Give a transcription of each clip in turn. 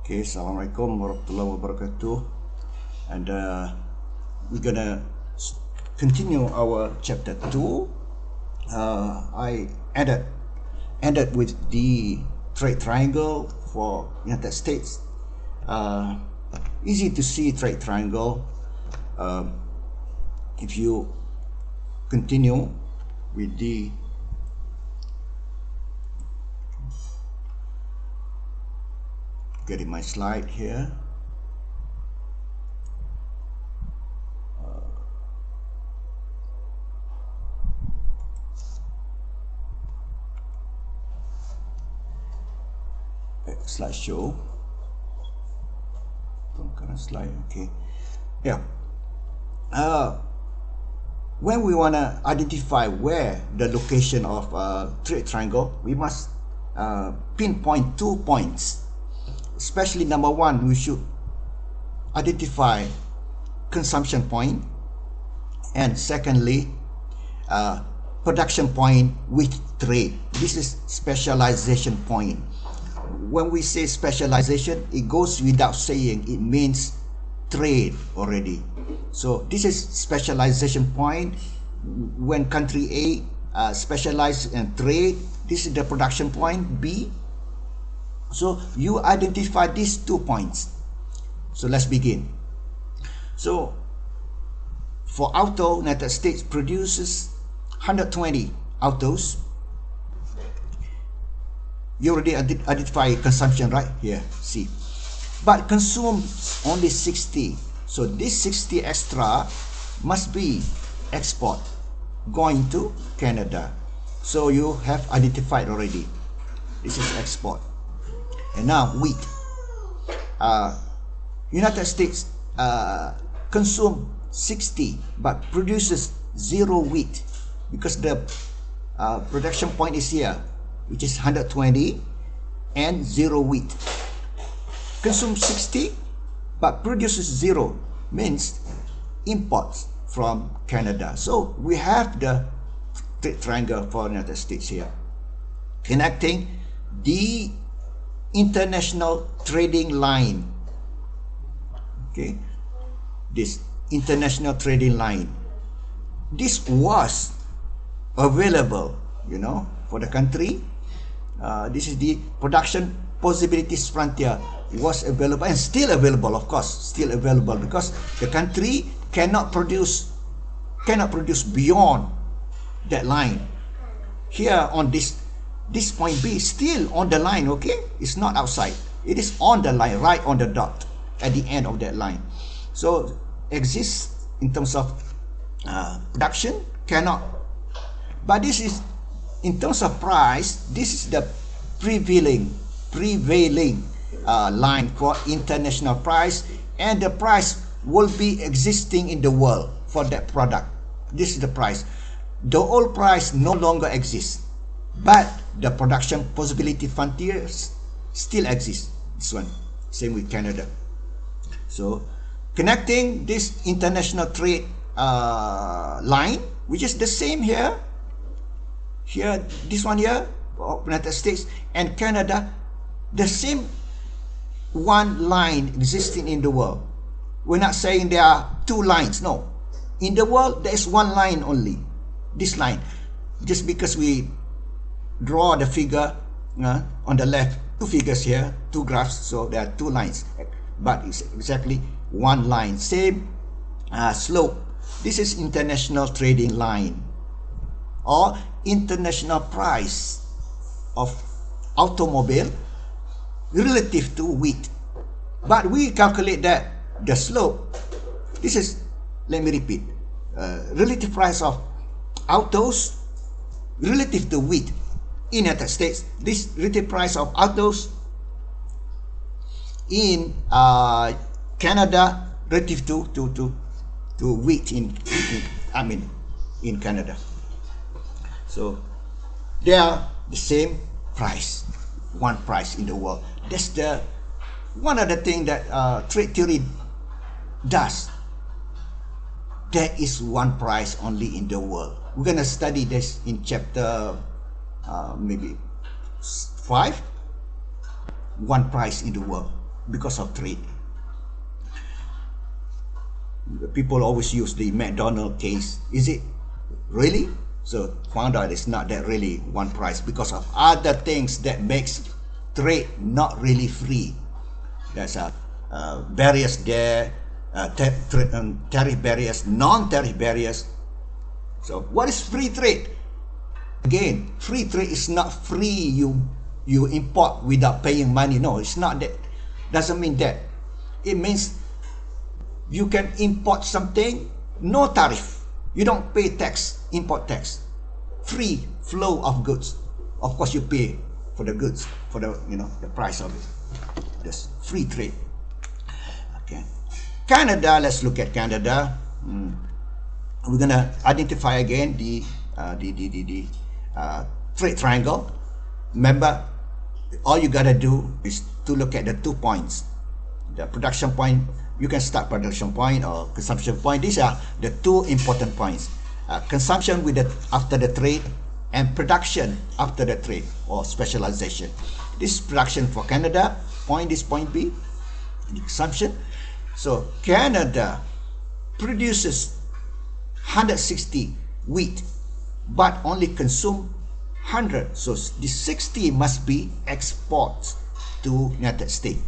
Okay, Assalamualaikum warahmatullahi wabarakatuh. And we're gonna continue our chapter 2. I ended with the trade triangle for United States. Easy to see trade triangle. If you continue with the getting my slide here. Slideshow. Current slide. Okay. Yeah. When we want to identify where the location of trade triangle, we must pinpoint 2 points. Especially number 1, we should identify consumption point, and secondly, production point with trade. This is specialization point. When we say specialization, it goes without saying, it means trade already. So this is specialization point. When country A specialize in trade, this is the production point B. So you identify these 2 points. So let's begin. So for auto, United States produces 120 autos. You already identify consumption, right? Here, see. But consumes only 60. So this 60 extra must be export, going to Canada. So you have identified already. This is export. And now wheat. United States consume 60 but produces 0 wheat, because the production point is here, which is 120 and 0 wheat. Consume 60 but produces 0 means imports from Canada. So we have the triangle for United States here, connecting the international trading line. Okay, this international trading line, this was available, for the country. This is the production possibilities frontier, was available and still available, of course, still available, because the country cannot produce beyond that line. Here on this point B, still on the line, okay? It's not outside. It is on the line, right on the dot, at the end of that line. So exists in terms of production, cannot. But this is, in terms of price, this is the prevailing line for international price, and the price will be existing in the world for that product. This is the price. The old price no longer exists, but the production possibility frontiers still exist. This one, same with Canada. So connecting this international trade line, which is the same here, this one here, United States and Canada, the same one line existing in the world. We're not saying there are 2 lines, no. In the world, there is 1 line only, this line. Just because we draw the figure on the left, 2 figures here, 2 graphs, so there are 2 lines, but it's exactly 1 line, same slope. This is international trading line, or international price of automobile relative to wheat. But we calculate that the slope, this is, let me repeat, relative price of autos relative to wheat in United States. This relative price of autos in Canada relative to wheat in Canada. So they are the same price, one price in the world. That's the one of the things that trade theory does. There is one price only in the world. We're going to study this in chapter maybe 5. One price in the world. because of trade. People always use the McDonald case. Is it really? So found out it's not that really one price because of other things that makes trade not really free. There's barriers there, tariff barriers, non-tariff barriers. So what is free trade? Again, free trade is not free. You import without paying money. No, it's not that. Doesn't mean that. It means you can import something, no tariff. You don't pay tax, import tax. Free flow of goods. Of course, you pay for the goods, for the the price of it. That's free trade. Okay. Canada. Let's look at Canada. We're gonna identify again the trade triangle. Remember, all you gotta do is to look at the 2 points. The production point. You can start production point or consumption point. These are the 2 important points. Consumption after the trade, and production after the trade, or specialization. This is production for Canada. Point is point B, the consumption. So Canada produces 160 wheat, but only consume 100. So this 60 must be exports to United States.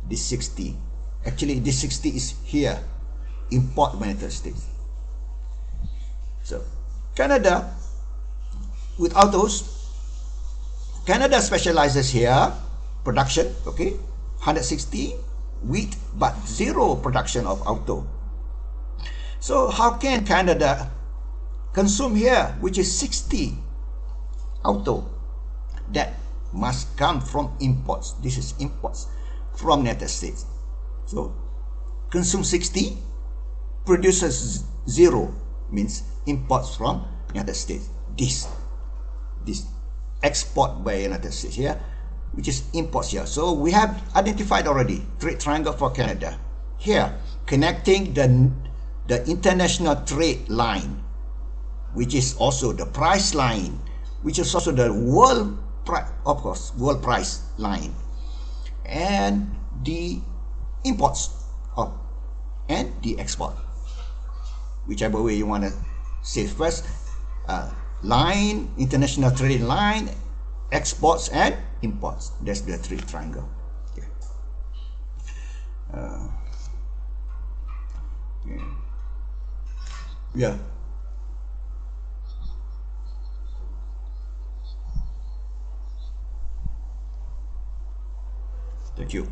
This 60. Actually, this 60 is here, import by United States. So, Canada, without those, Canada specializes here, production, okay, 160 wheat, but 0 production of auto. So, how can Canada consume here, which is 60 auto? That must come from imports. This is imports from United States. So, consume 60, produces 0, means imports from United States. This export by United States here, which is imports here. So, we have identified already trade triangle for Canada. Here, connecting the international trade line, which is also the price line, which is also the world price line, and the imports and the export, whichever way you want to say first. Line, international trade line, exports and imports. That's the trade triangle. Okay. Yeah. Thank you.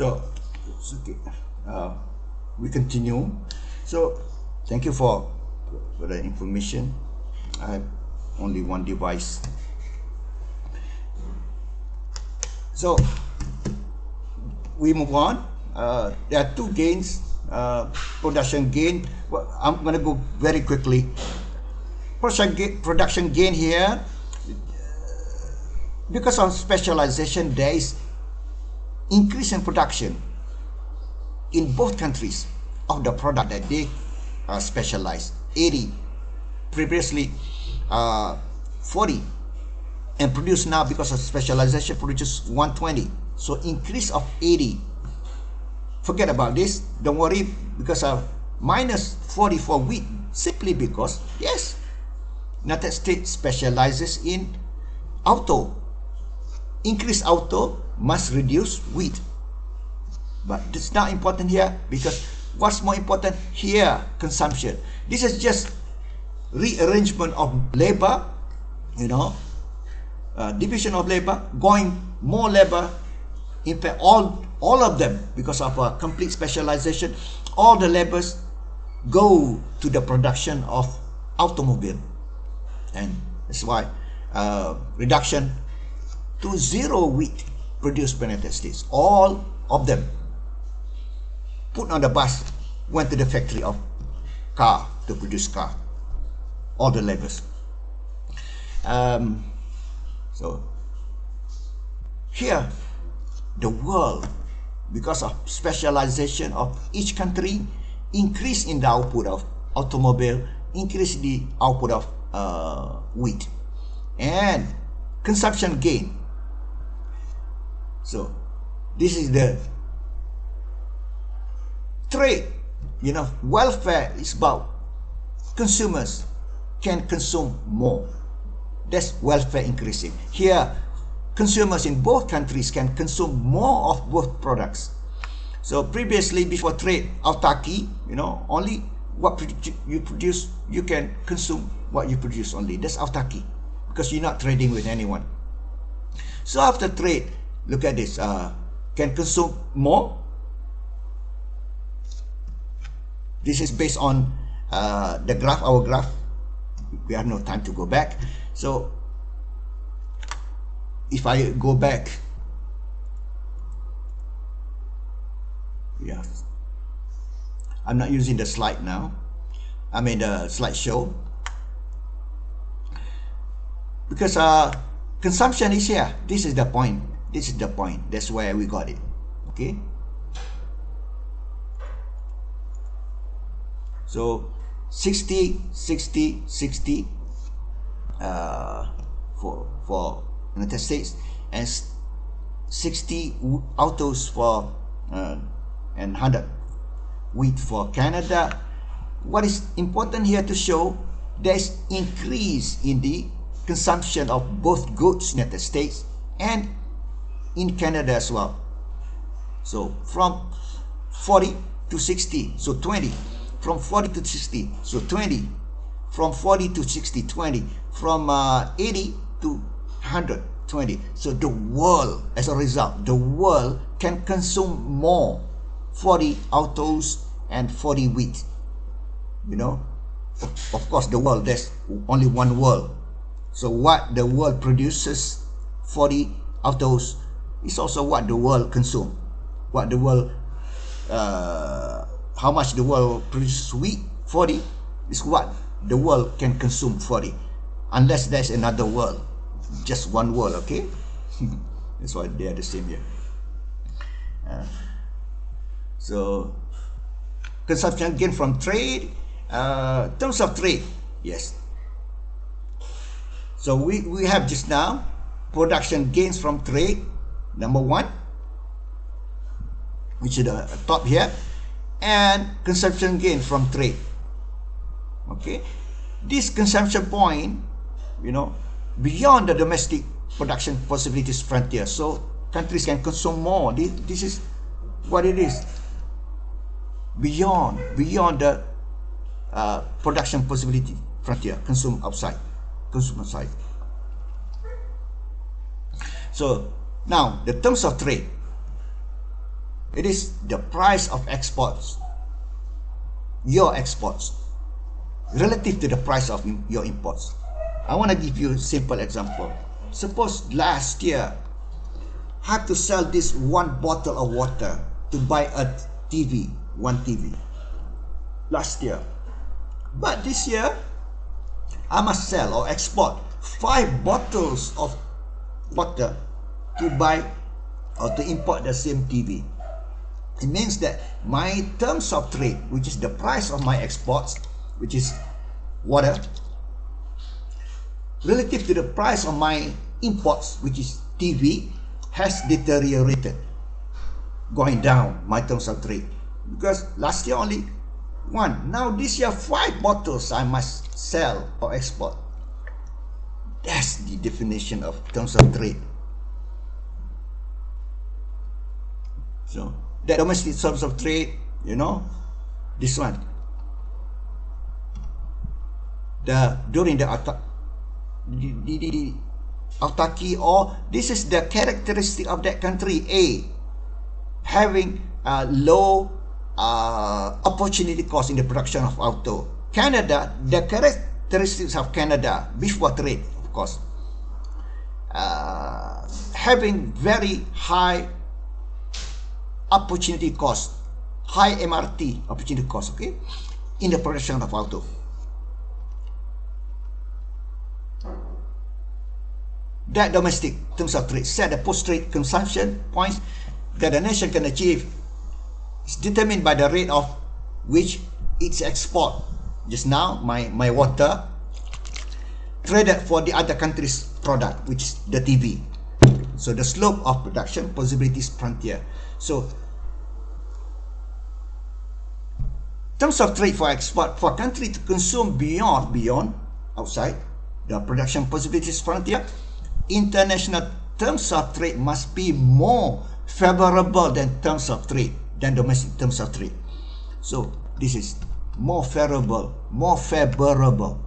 So it's okay. We continue. So thank you for the information. I have only one device. So we move on. There are two gains. Production gain. Well, I'm going to go very quickly. Production gain here, because of specialization, there is increase in production in both countries of the product that they specialize. 80, previously 40, and produced now because of specialization produces 120. So increase of 80. Forget about this. Don't worry, because of minus 40 for wheat, simply because, yes, United States specializes in auto. Increase auto must reduce wheat. But it's not important here, because what's more important here, consumption. This is just rearrangement of labor, division of labor, going more labor. In fact, all of them, because of a complete specialization, all the labors go to the production of automobile. And that's why reduction to zero wheat produced by the United States. All of them put on the bus, went to the factory of car to produce car. All the labors. So here, the world, because of specialization of each country, increase in the output of automobile, increase the output of wheat, and consumption gain. So this is the trade. Welfare is about consumers can consume more. That's welfare increasing. Here, consumers in both countries can consume more of both products. So previously, before trade, autarky, only what you produce, you can consume what you produce only. That's autarky, because you're not trading with anyone. So after trade, look at this, can consume more. This is based on the graph, our graph. We have no time to go back. So if I go back, yes, I'm not using the slide now. I mean the slideshow, because consumption is here. This is the point. This is the point. That's where we got it. Okay. So 60, 60, 60 for United States, and 60 autos for and 100 wheat for Canada. What is important here to show, there is increase in the consumption of both goods in the United States and in Canada as well. So from 40 to 60, so 20. From 40 to 60, so 20. From 40 to 60, 20. From 80 to 100, 20. So the world, as a result, the world can consume more 40 autos and 40 wheat. Of course, the world, there's only one world. So what the world produces, 40 autos, is also what the world consumes. What the world, how much the world produces wheat, 40, is what the world can consume, 40. Unless there's another world. Just one world, okay? That's why they are the same here. So, consumption gain from trade. Terms of trade, yes. So we have just now production gains from trade, number one, which is the top here, and consumption gain from trade. Okay, this consumption point, beyond the domestic production possibilities frontier, so countries can consume more. This is what it is. Beyond the production possibility frontier, consume outside. So now the terms of trade. It is the price of exports, your exports, relative to the price of your imports. I want to give you a simple example. Suppose last year, I had to sell this one bottle of water to buy a TV, one TV. Last year. But this year, I must sell or export 5 bottles of water to buy or to import the same TV. It means that my terms of trade, which is the price of my exports, which is water, relative to the price of my imports, which is TV, has deteriorated, going down my terms of trade. Because last year only 1. Now this year 5 bottles I must sell or export. That's the definition of terms of trade. So that domestic terms of trade, you know, this one, during the autarky, or this is the characteristic of that country. A, having low opportunity cost in the production of auto. Canada, the characteristics of Canada before trade, of course, having very high opportunity cost, high MRT opportunity cost, okay, in the production of auto. That domestic terms of trade set the post-trade consumption points that the nation can achieve is determined by the rate of which its export. Just now, my water traded for the other country's product, which is the TV. So the slope of production possibilities frontier. So terms of trade for export, for country to consume beyond outside the production possibilities frontier, international terms of trade must be more favorable than terms of trade, than domestic terms of trade. So this is more favorable, more favorable.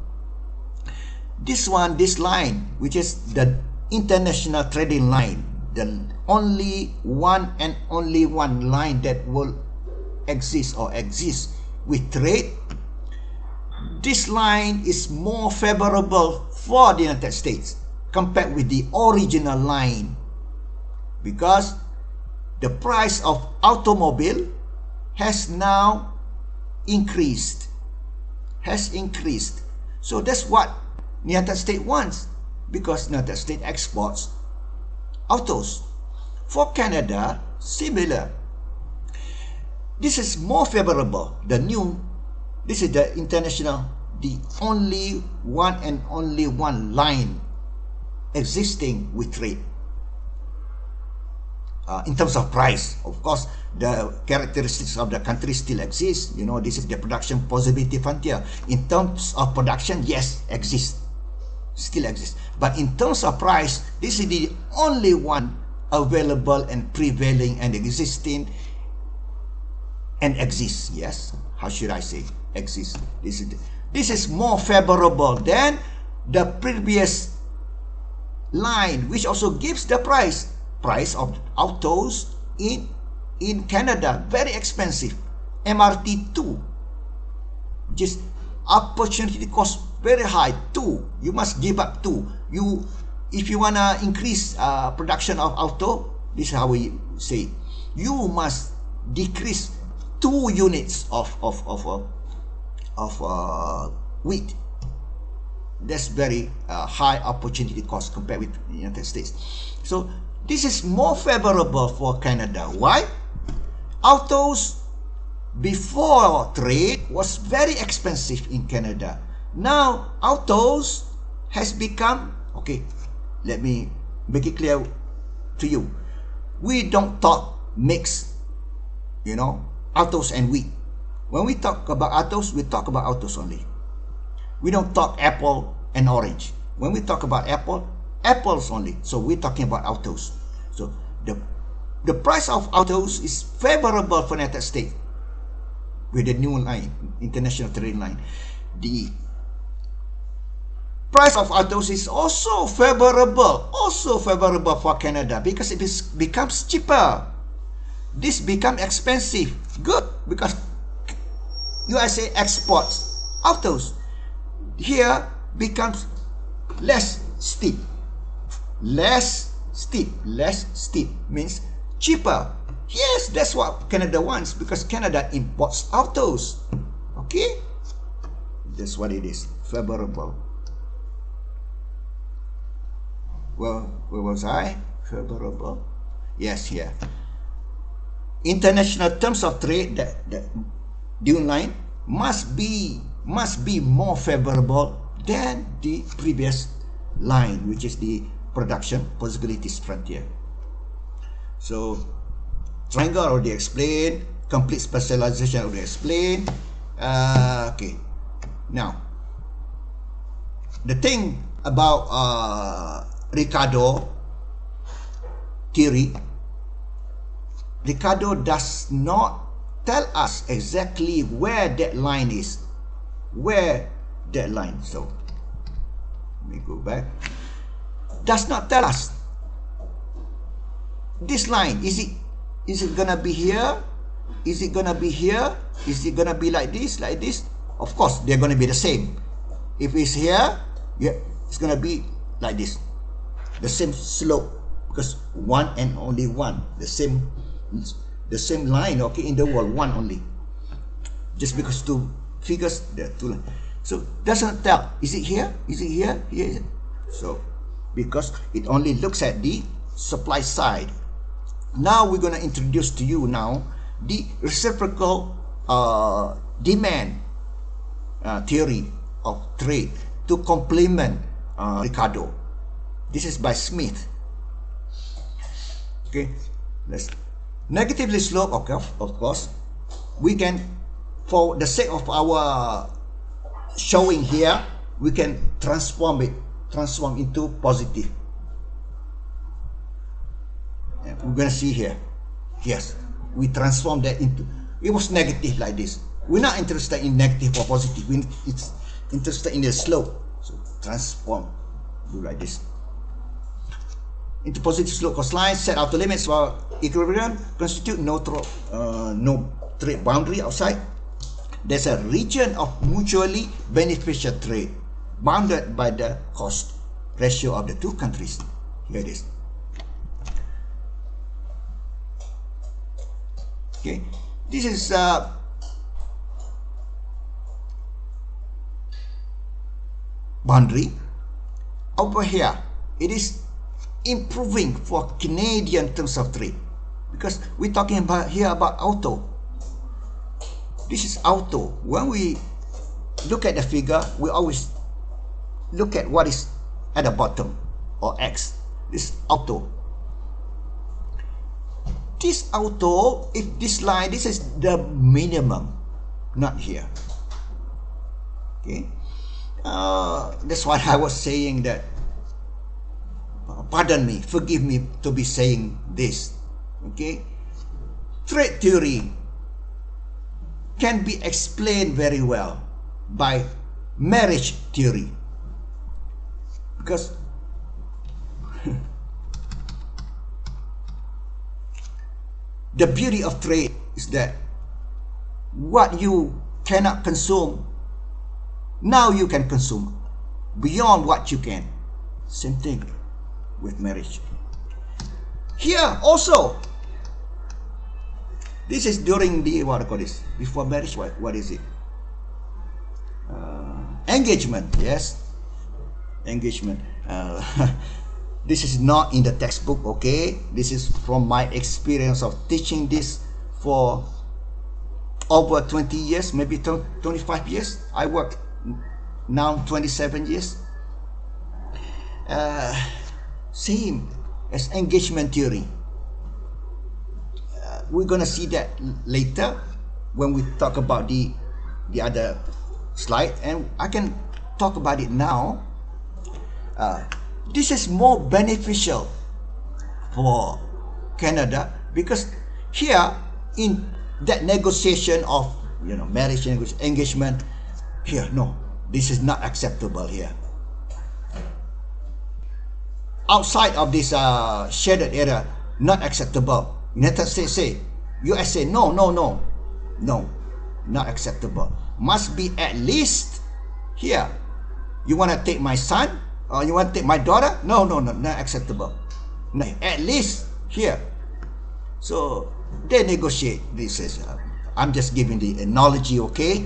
This one, this line, which is the international trading line, the only one and only one line that will exist or exists with trade, this line is more favorable for the United States compared with the original line, because the price of automobile has now increased, so that's what United States wants, because United States exports autos. For Canada, similar. This is more favorable. This is the international, the only one and only one line existing with trade. In terms of price, of course, the characteristics of the country still exist. You know, this is the production possibility frontier. In terms of production, yes, still exists. But in terms of price, this is the only one available and prevailing and existing and exists. Yes, how should I say exists? This is more favorable than the previous line, which also gives the price of autos in Canada very expensive, MRT 2, just opportunity cost very high. 2, you must give up 2. If you wanna increase production of auto, this is how we say, you must decrease 2 units of wheat. That's very high opportunity cost compared with the United States. So this is more favorable for Canada. Why? Autos before trade was very expensive in Canada. Now autos has become, okay, let me make it clear to you. We don't talk mix, you know, autos and wheat. When we talk about autos, we talk about autos only. We don't talk apple and orange. When we talk about apples only. So we're talking about autos. So the price of autos is favorable for United States with the new line, international trade line. The price of autos is also favorable for Canada, because it becomes cheaper. this become expensive. Good, because USA exports autos. Here becomes less steep. Less steep means cheaper. Yes, that's what Canada wants, because Canada imports autos. Okay, that's what it is. Favorable. Well, where was I? Favorable. Yes, here. International terms of trade, that due line must be more favorable than the previous line, which is the production possibilities frontier. So triangle already explained, complete specialization already explained. Okay, now the thing about Ricardo theory, Ricardo does not tell us exactly where that line is. So let me go back. Does not tell us this line. Is it gonna be here? Is it gonna be here? Is it gonna be like this? Of course, they're gonna be the same. If it's here, yeah, it's gonna be like this, the same slope, because one and only one, the same line. Okay, in the world, one only. Just because two figures, there are two lines. So doesn't tell. Is it here? Is it here? Here. So because it only looks at the supply side. Now we're going to introduce to you now the reciprocal demand theory of trade to complement Ricardo. This is by Smith. Okay, let's negatively slope. Okay, of course, we can, for the sake of our showing here, we can transform into positive. We're going to see here. Yes, we transform that into, it was negative like this. We're not interested in negative or positive. It's interested in the slope. So transform, do like this, into positive slope coastline. Set outer limits for equilibrium, constitute no trade boundary outside. There's a region of mutually beneficial trade bounded by the cost ratio of the two countries. Here it is. Okay, this is boundary. Over here, it is improving for Canadian terms of trade, because we're talking about here about auto. This is auto. When we look at the figure, we always look at what is at the bottom, or X. This is auto. This auto, if this line, this is the minimum, not here. Okay, that's why I was saying that. Pardon me, forgive me to be saying this. Okay, trade theory can be explained very well by marriage theory, because the beauty of trade is that what you cannot consume, now you can consume beyond what you can. Same thing with marriage. Here also, this is during the, what I call this, before marriage, what is it? Engagement, yes. Engagement. This is not in the textbook, okay? This is from my experience of teaching this for over 20 years, maybe 25 years. I work now 27 years. Same as engagement theory. We're gonna see that later when we talk about the other slide, and I can talk about it now. This is more beneficial for Canada, because here in that negotiation of marriage engagement, here no, this is not acceptable here. Outside of this shaded area, not acceptable. United States say US say no, not acceptable. Must be at least here. You want to take my son or you want to take my daughter? No, not acceptable. No, at least here. So they negotiate. This is I'm just giving the analogy, okay?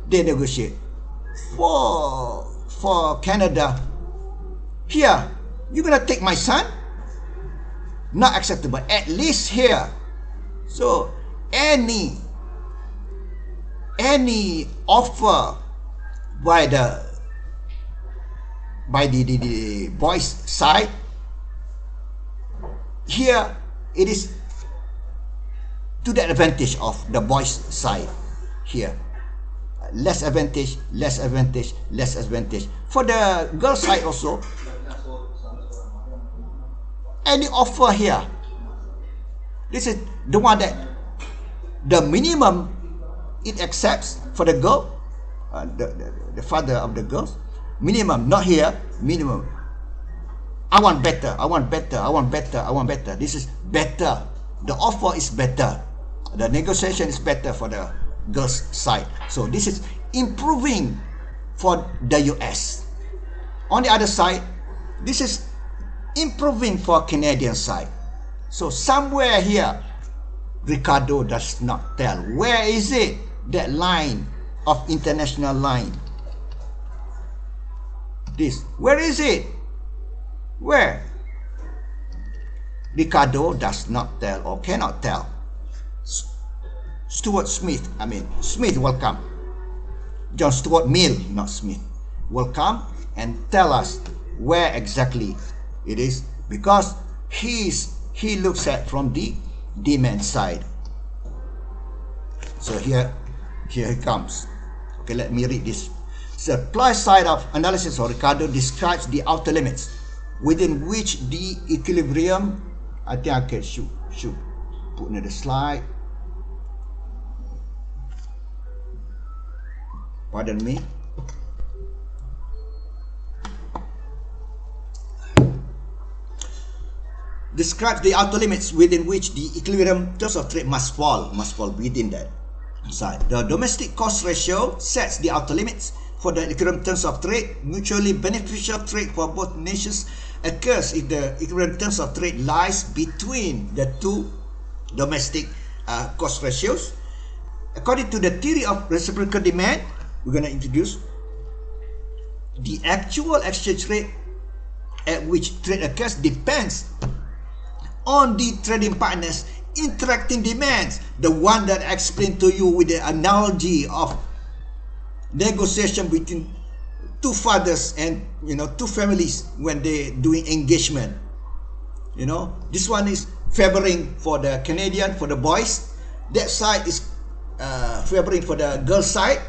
They negotiate for Canada. Here, you're gonna take my son? Not acceptable. At least here. So any offer by the boys' side, here it is to the advantage of the boys' side. Here, less advantage. For the girl side also, any offer here, this is the one that the minimum it accepts for the girl, the father of the girls. Minimum, not here, minimum. I want better. This is better. The offer is better. The negotiation is better for the girls' side. So this is improving for the US. On the other side, this is improving for Canadian side. So somewhere here, Ricardo does not tell. Where is it? That line of international line. This. Where is it? Where? Ricardo does not tell or cannot tell. Smith will come. John Stuart Mill, not Smith, will come and tell us where exactly it is, because he looks at from the demand side. So here it comes. Okay, let me read this. Supply side of analysis of Ricardo describes the outer limits within which the equilibrium. I think I can should put another slide. Pardon me. Describes the outer limits within which the equilibrium terms of trade must fall within that side. The domestic cost ratio sets the outer limits for the equilibrium terms of trade. Mutually beneficial trade for both nations occurs if the equilibrium terms of trade lies between the two domestic cost ratios. According to the theory of reciprocal demand, we're going to introduce the actual exchange rate at which trade occurs depends on the trading partners' interacting demands. The one that I explained to you with the analogy of negotiation between two fathers and two families when they doing engagement. This one is favoring for the Canadian, for the boys. That side is favoring for the girl side.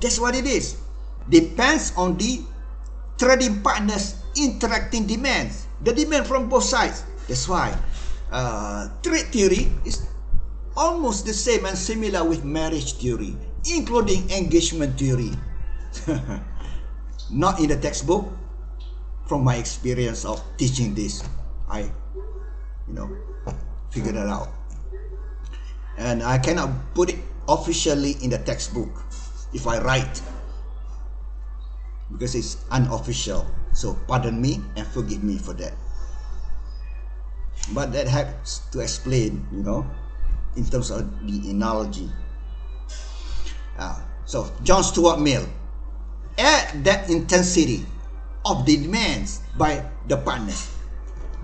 That's what it is. Depends on the trading partners' interacting demands. The demand from both sides. That's why trade theory is almost the same and similar with marriage theory, including engagement theory. Not in the textbook. From my experience of teaching this, I figured it out. And I cannot put it officially in the textbook if I write, because it's unofficial. So pardon me and forgive me for that. But that has to explain, in terms of the analogy. So John Stuart Mill, at that intensity of the demands by the partners,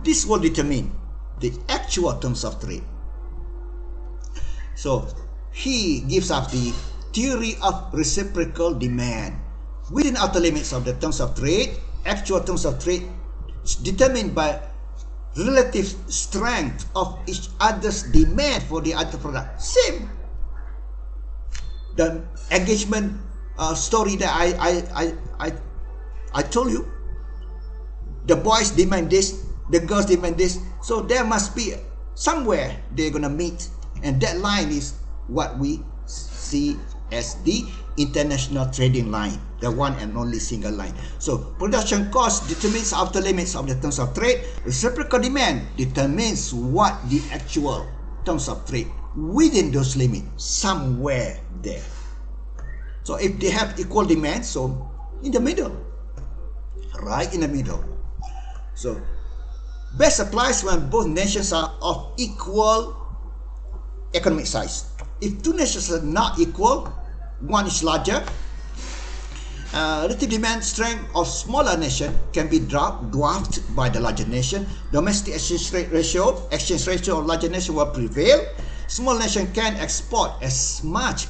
this will determine the actual terms of trade. So he gives us the theory of reciprocal demand. Within outer limits of the terms of trade, actual terms of trade is determined by relative strength of each other's demand for the other product. Same. The engagement story that I told you. The boys demand this, the girls demand this. So there must be somewhere they're gonna meet, and that line is what we see as the international trading line, the one and only single line. So production cost determines outer limits of the terms of trade. Reciprocal demand determines what the actual terms of trade within those limits, somewhere there. So if they have equal demand, so in the middle, right in the middle. So best applies when both nations are of equal economic size. If two nations are not equal, one is larger, relative demand strength of smaller nation can be dwarfed by the larger nation. Domestic exchange ratio of larger nation will prevail. Small nation can export as much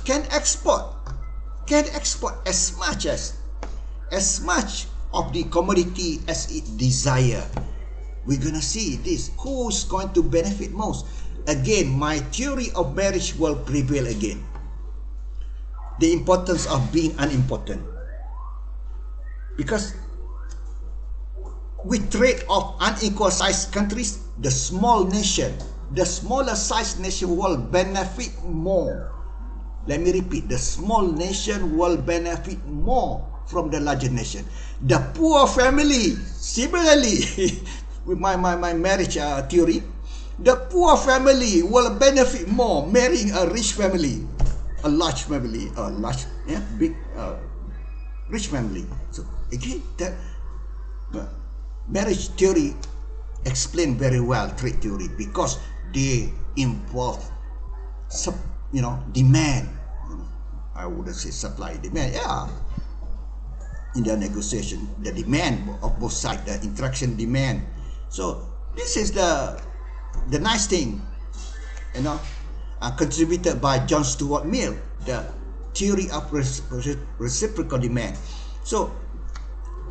of the commodity as it desire. We're gonna see this. Who's going to benefit most? Again, my theory of marriage will prevail again. The importance of being unimportant. Because with trade of unequal sized countries, the smaller sized nation will benefit more. Let me repeat, the small nation will benefit more from the larger nation. The poor family, similarly, with my marriage theory, the poor family will benefit more marrying a rich family, a large family, big, rich family. So again, that marriage theory explain very well trade theory, because they involve demand. I wouldn't say supply, demand. Yeah, in the negotiation, the demand of both sides, the interaction demand. So this is the nice thing, contributed by John Stuart Mill, the theory of reciprocal demand. So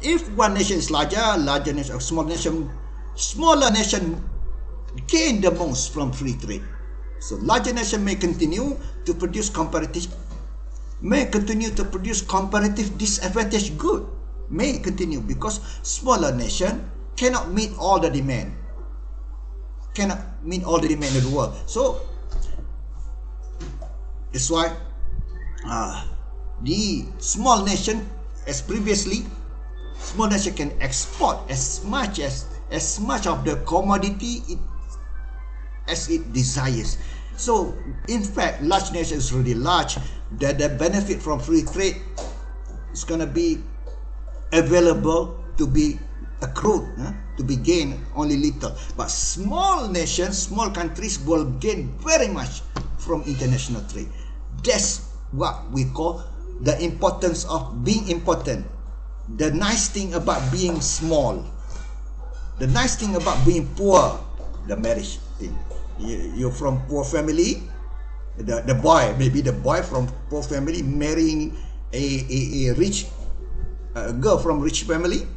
if one nation is larger nation, smaller nation gain the most from free trade. So larger nation may continue to produce comparative disadvantage good, may continue, because smaller nation cannot meet all the demand in the world. So that's why the small nation, as previously, small nation can export as much of the commodity as it desires. So in fact, large nation is really large. The benefit from free trade is going to be available to be accrued, to be gained only little. But small nations, small countries will gain very much from international trade. That's what we call the importance of being important. The nice thing about being small, the nice thing about being poor, the marriage thing. You're from poor family, the boy, maybe the boy from poor family marrying a rich girl from rich family.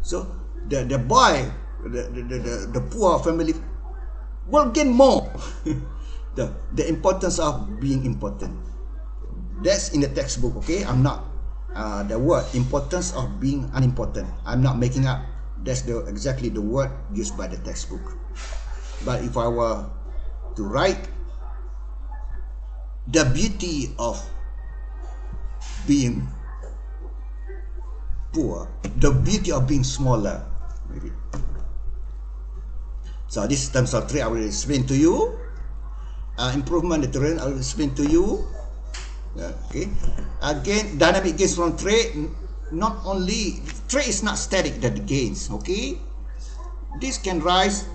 So the boy, the poor family will gain more. the importance of being important. That's in the textbook, okay? I'm not the word importance of being unimportant, I'm not making up. That's exactly the word used by the textbook. But if I were to write the beauty of being poor, the beauty of being smaller, maybe. So this terms of trade I will explain to you. Improvement in the terrain I will explain to you. Okay. Again, dynamic gains from trade. Not only trade is not static, that gains. Okay. This can rise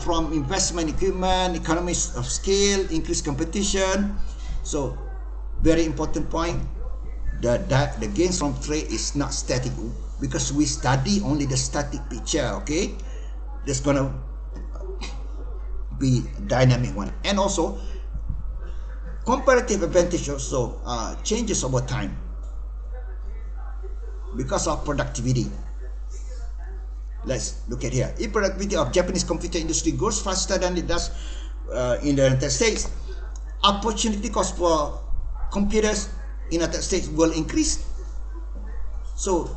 from investment equipment, economies of scale, increased competition. So very important point. The gains from trade is not static, because we study only the static picture. Okay, there's gonna be dynamic one, and also comparative advantage also changes over time because of productivity. Let's look at here. If productivity of Japanese computer industry grows faster than it does in the United States, opportunity cost for computers in the United States will increase. So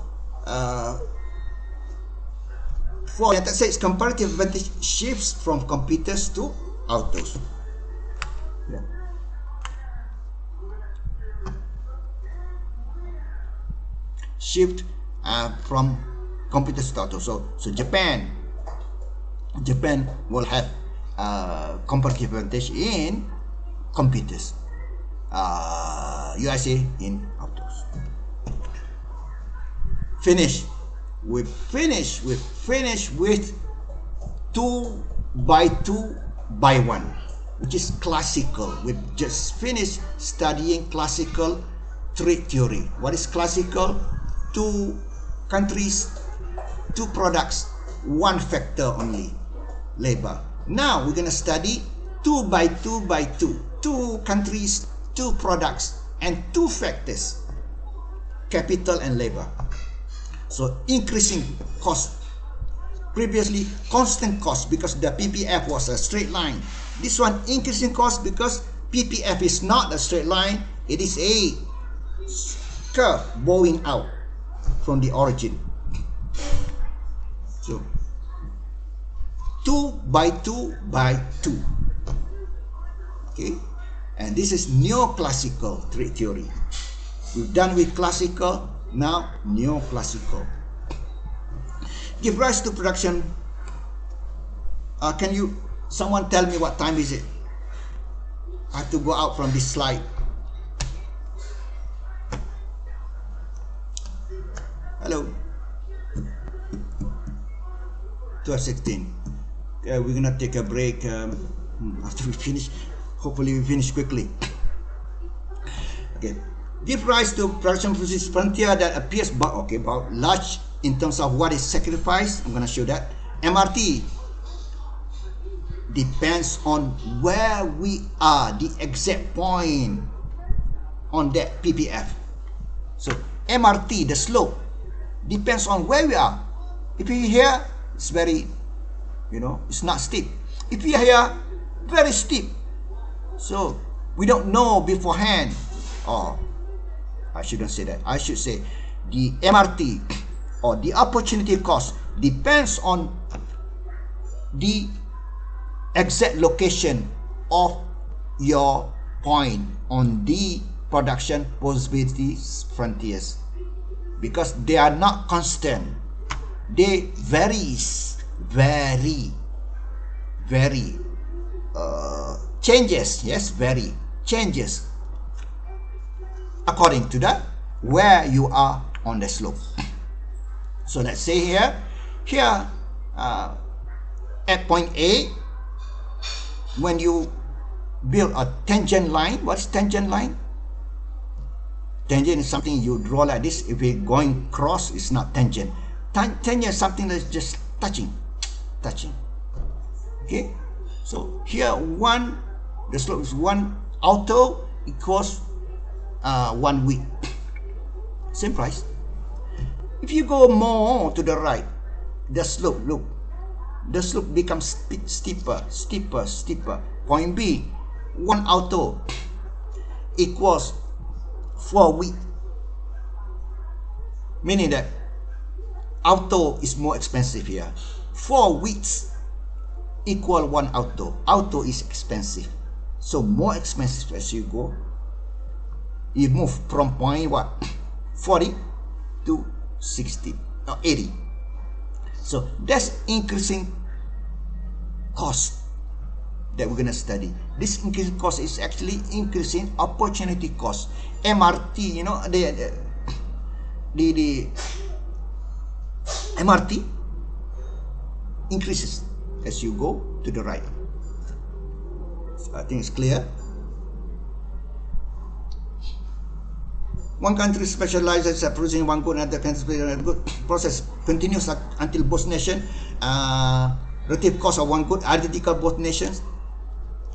for the United States, comparative advantage shifts from computers to autos. Yeah. Shift from computers to autos. So Japan will have comparative advantage in computers. USA in autos. Finish. We finish with 2 by 2 by 1, which is classical. We just finished studying classical trade theory. What is classical? 2 countries, 2 products, 1 factor only, labor. Now we're going to study 2 by 2 by 2, 2 countries, 2 products, and 2 factors, capital and labor. So increasing cost. Previously constant cost because the PPF was a straight line. This one increasing cost because PPF is not a straight line. It is a curve bowing out from the origin. So 2 by 2 by 2. Okay, and this is neoclassical trade theory. We've done with classical, now neoclassical. Give rise to production. Can you, someone tell me what time is it? I have to go out from this slide. Hello. 12:16. We're gonna take a break after we finish. Hopefully we finish quickly. Okay. Give rise to production process frontier that appears about large in terms of what is sacrificed. I'm going to show that. MRT depends on where we are, the exact point on that PPF. So MRT, the slope, depends on where we are. If we here, it's very, it's not steep. If we are here, very steep. So we don't know beforehand. Or I shouldn't say that. I should say the MRT or the opportunity cost depends on the exact location of your point on the production possibility frontiers, because they are not constant. They vary changes according to the where you are on the slope. So let's say here at point A, when you build a tangent line. What's tangent line? Tangent is something you draw like this. If it's going cross, it's not tangent. Tangent is something that's just touching. Okay, so here the slope is 1 outer equals 1 width. Same price. If you go more to the right, the slope, look, the slope becomes steeper. Point B, 1 outer equals 4 width, meaning that outer is more expensive here. 4 widths equal 1 outer. Outer is expensive, so more expensive as you go. You move from point 40 to 60 or 80. So that's increasing cost that we're going to study. This increasing cost is actually increasing opportunity cost. MRT, the MRT increases as you go to the right. So I think it's clear. One country specializes at producing one good, another country specializes in good. Process continues until both nations, relative cost of one good identical both nations.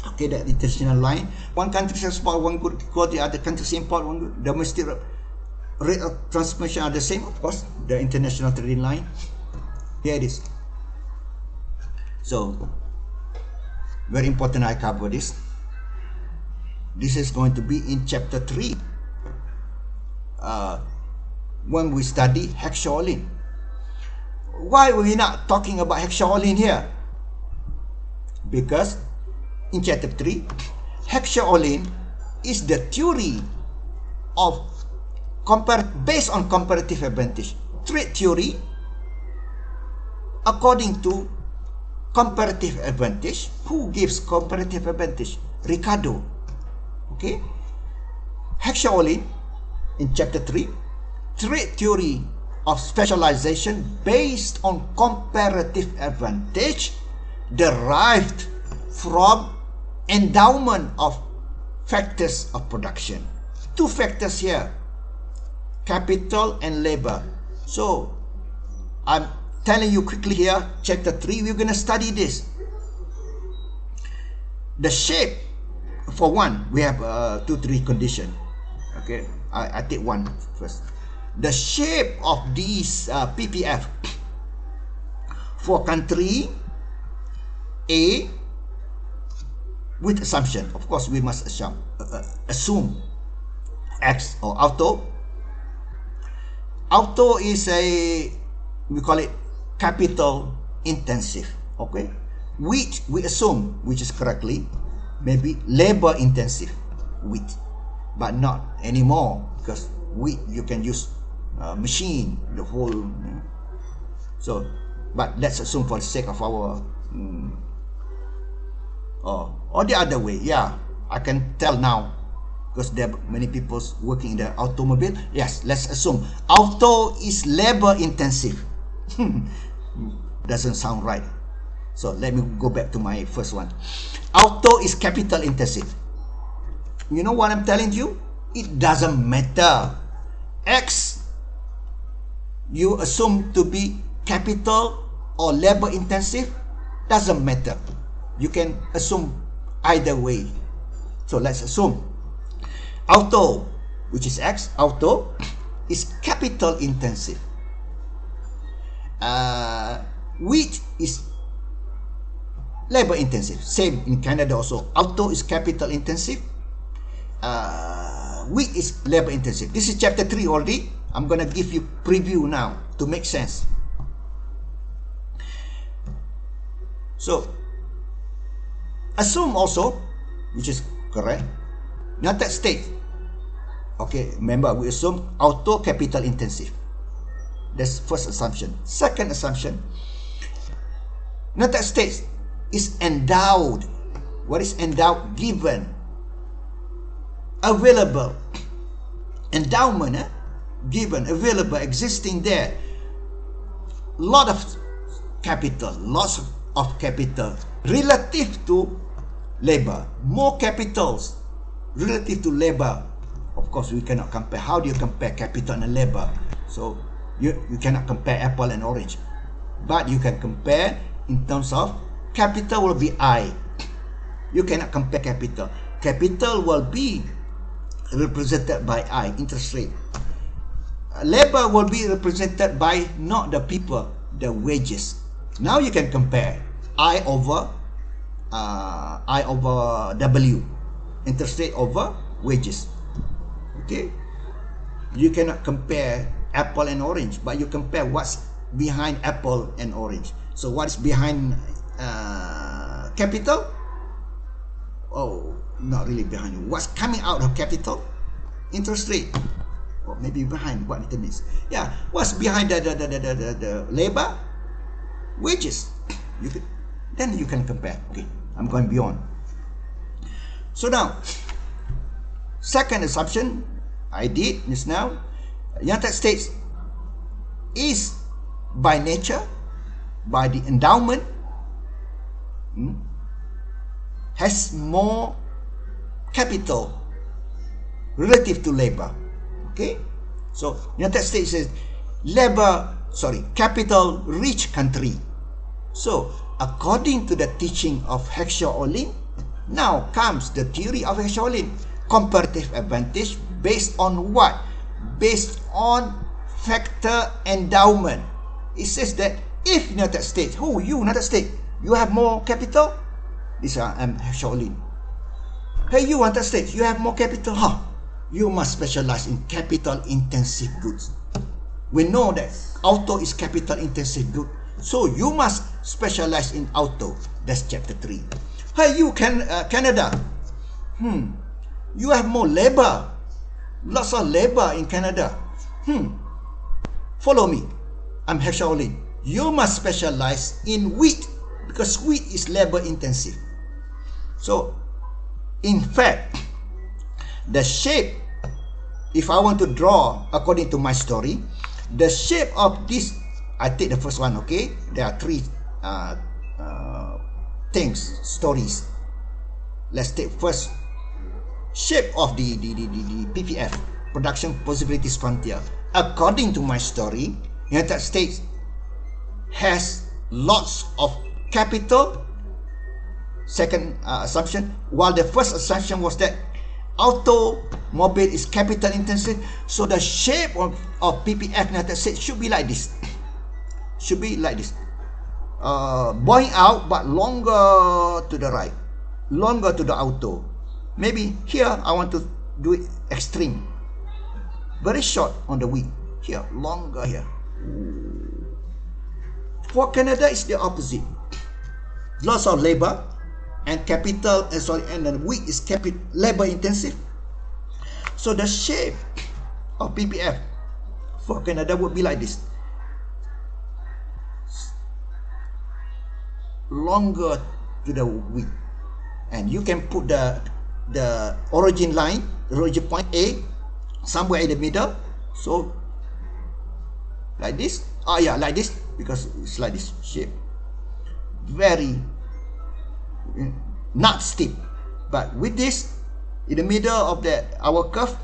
Okay, that international line. One country export one good equal the other countries import one good. Domestic rate of transmission are the same, of course. The international trading line. Here it is. So very important I cover this. This is going to be in chapter 3. When we study hexaolin. Why are we not talking about hexaolin here? Because in chapter 3, hexaolin is the theory of based on comparative advantage. Trade theory according to comparative advantage. Who gives comparative advantage? Ricardo. Okay. Hexaolin in chapter 3, trade theory of specialization based on comparative advantage derived from endowment of factors of production. Two factors here, capital and labor. So I'm telling you quickly here, chapter 3, we're going to study this. The shape, for one, we have 2-3 conditions. Okay, I take one first. The shape of these PPF for country A with assumption. Of course, we must assume X or auto. Auto is we call it capital intensive. Okay, wheat we assume, which is correctly, maybe labor intensive wheat, but not anymore, because wheat you can use machine the whole. So, but let's assume for the sake of our or the other way. Yeah, I can tell now, because there are many people working in the automobile. Yes, let's assume auto is labor intensive. Doesn't sound right. So let me go back to my first one. Auto is capital intensive. You know what I'm telling you? It doesn't matter. X you assume to be capital or labor intensive, doesn't matter. You can assume either way. So let's assume auto, which is X, auto is capital intensive. Wheat is labor intensive. Same in Canada also. Auto is capital intensive. Wheat is labor intensive. This is chapter 3 already. I'm going to give you preview now to make sense. So assume also, which is correct, United States. Okay, remember we assume auto capital intensive. That's first assumption. Second assumption, United States is endowed. What is endowed? Given, available. Endowment, given, available, existing there. Lot of capital, lots of capital relative to labor. More capitals relative to labor. Of course, we cannot compare. How do you compare capital and labor? So you cannot compare apple and orange, but you can compare in terms of capital will be I. You cannot compare capital. Capital will be represented by I, interest rate. Labor will be represented by not the people, the wages. Now you can compare I over W, interest rate over wages. Okay, you cannot compare apple and orange, but you compare what's behind apple and orange. So what is behind capital? Oh, not really behind. What's coming out of capital? Interest rate. Or maybe behind what it means. Yeah, what's behind the labor? Wages. Then you can compare. Okay, I'm going beyond. So now, second assumption I did just now, United States is by nature, by the endowment, has more capital relative to labor. Okay, so United States is capital rich country. So according to the teaching of Hexaolin, now comes the theory of Hexaolin, comparative advantage based on what? Based on factor endowment. It says that if United States, United States, you have more capital. This is Hexaolin. Hey, you United States, you have more capital. You must specialize in capital intensive goods. We know that auto is capital intensive good, so you must specialize in auto. That's chapter 3. Hey, you Canada, you have more labor, lots of labor in Canada. Follow me. I'm Hexaolin. You must specialize in wheat because wheat is labor intensive. So, in fact, the shape, if I want to draw according to my story, the shape of this, I take the first one, okay? There are three things, stories. Let's take first shape of the PPF, Production Possibilities Frontier. According to my story, United States has lots of capital. Second assumption, while the first assumption was that automobile is capital intensive, so the shape of PPF United States should be like this. Should be like this. Bowing out but longer to the right, longer to the auto. Maybe here I want to do it extreme. Very short on the width. Here, longer here. For Canada, it's the opposite. Lots of labor and capital, and the width is labor intensive. So the shape of PPF for Canada would be like this. Longer to the width. And you can put the origin line, the origin point A, somewhere in the middle. So like this. Oh yeah, like this, because it's like this shape. Very not steep, but with this in the middle of our curve,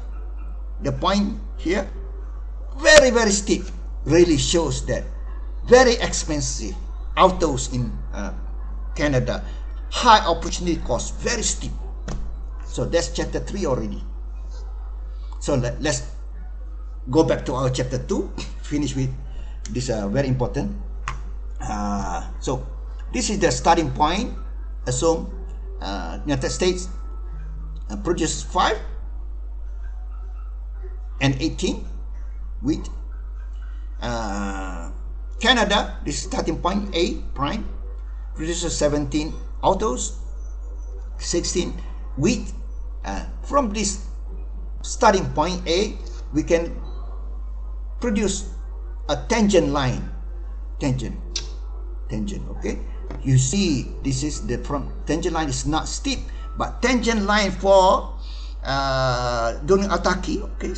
the point here, very steep, really shows that very expensive autos in Canada, high opportunity cost, very steep. So that's chapter 3 already. So let's go back to our chapter 2, finish with this very important. So this is the starting point. Assume United States produces 5 and 18 with Canada, this starting point A prime, produces 17 autos, 16 with. From this starting point A, we can produce a tangent line. Tangent, okay? You see, this is the tangent line is not steep, but tangent line for during autarky, okay,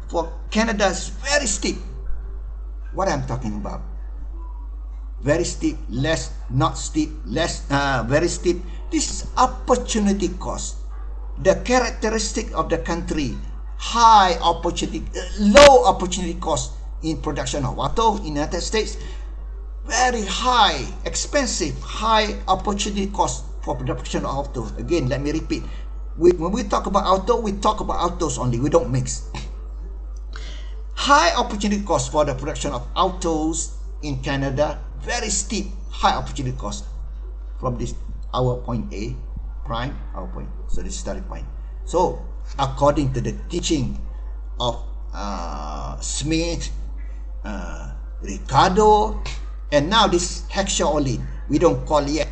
for Canada is very steep. What I'm talking about? Very steep, less, not steep, less, very steep. This is opportunity cost. The characteristic of the country, high opportunity, low opportunity cost in production of auto in the United States. Very high, expensive, high opportunity cost for production of autos. Again, let me repeat. When we talk about auto, we talk about autos only. We don't mix. High opportunity cost for the production of autos in Canada. Very steep, high opportunity cost from this our point A prime, our point. So this is starting point. So according to the teaching of Smith, Ricardo, and now this hexaolin, we don't call it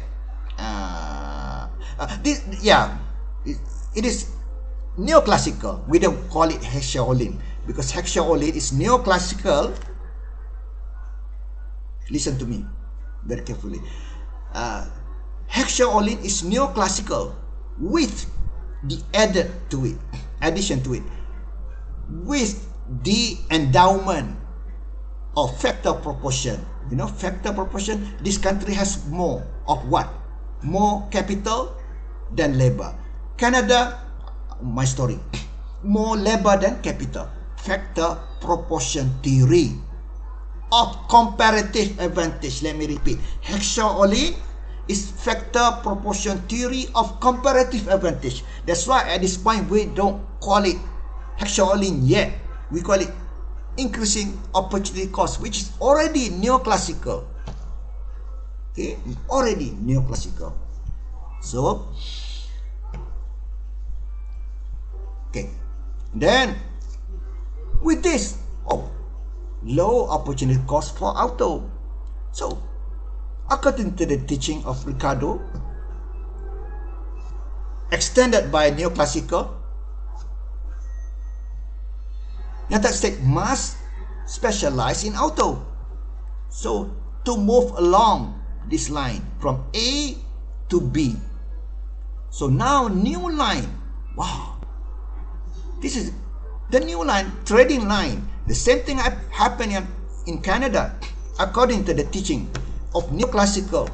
this, yeah, it is neoclassical. We don't call it hexaolin because hexaolin is neoclassical. Listen to me very carefully. Hexaolin is neoclassical with the addition to it, with the endowment of factor proportion. You know, factor proportion, this country has more of what? More capital than labor. Canada, my story, more labor than capital. Factor proportion theory of comparative advantage. Let me repeat. Hexaolin is factor proportion theory of comparative advantage. That's why at this point we don't call it hexaolin yet. We call it increasing opportunity cost, which is already neoclassical. Okay, already neoclassical. So, okay, then with this, low opportunity cost for auto. So, according to the teaching of Ricardo, extended by neoclassical, United States must specialize in auto. So, to move along this line from A to B. So now new line. Wow. This is the new line, trading line. The same thing happened in Canada, according to the teaching of neoclassical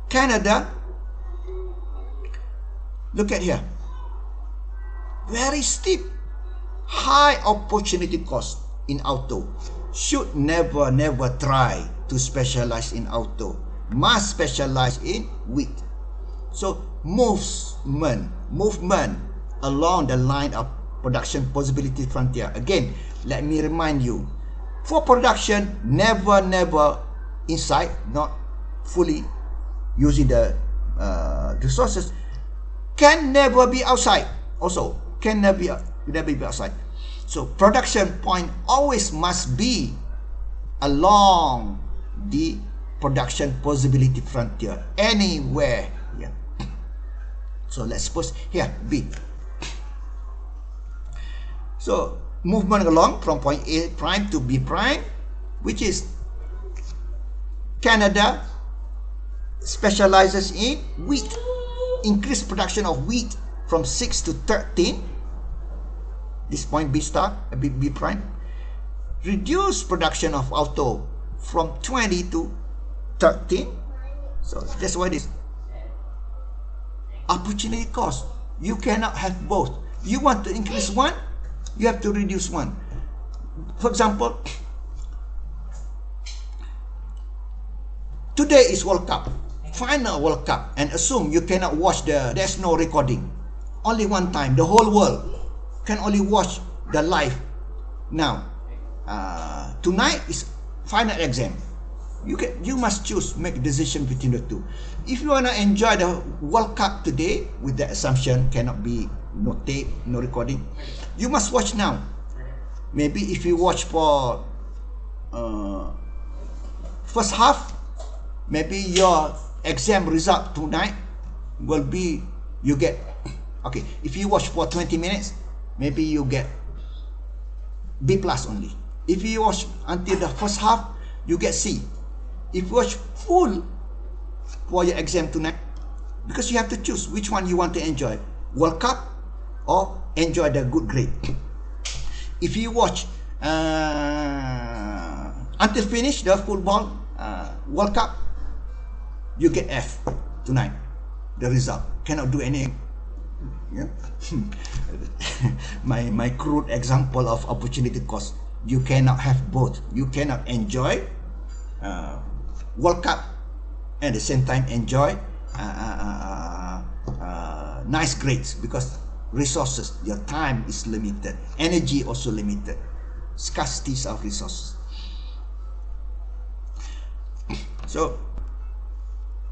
Canada. Look at here, very steep, high opportunity cost in auto. Should never try to specialize in auto. Must specialize in wheat. So movement along the line of production possibility frontier. Again, let me remind you, for production, never inside, not fully using the resources. Can never be outside. Also, can never be outside. So production point always must be along the production possibility frontier, anywhere. Yeah. So let's suppose here B. So movement along from point A prime to B prime, which is Canada specializes in wheat. Increase production of wheat from 6 to 13. This point B star, B prime. Reduce production of auto from 20 to 13. So that's why this opportunity cost. You cannot have both. You want to increase one, you have to reduce one. For example, today is World Cup, final World Cup, and assume you cannot watch there's no recording. Only one time, the whole world can only watch the live. Now, tonight is final exam. You must choose, make a decision between the two. If you want to enjoy the World Cup today, with the assumption cannot be no tape, no recording, you must watch now. Maybe if you watch for first half, maybe your exam result tonight will be, you get, okay, if you watch for 20 minutes, maybe you get B plus only. If you watch until the first half, you get C. If you watch full for your exam tonight, because you have to choose which one you want to enjoy, World Cup or enjoy the good grade. If you watch until finish the football World Cup, you get F tonight. The result cannot do any. Yeah. my crude example of opportunity cost. You cannot have both. You cannot enjoy World Cup and at the same time enjoy nice grades, because resources, your time is limited, energy also limited, scarcities of resources. So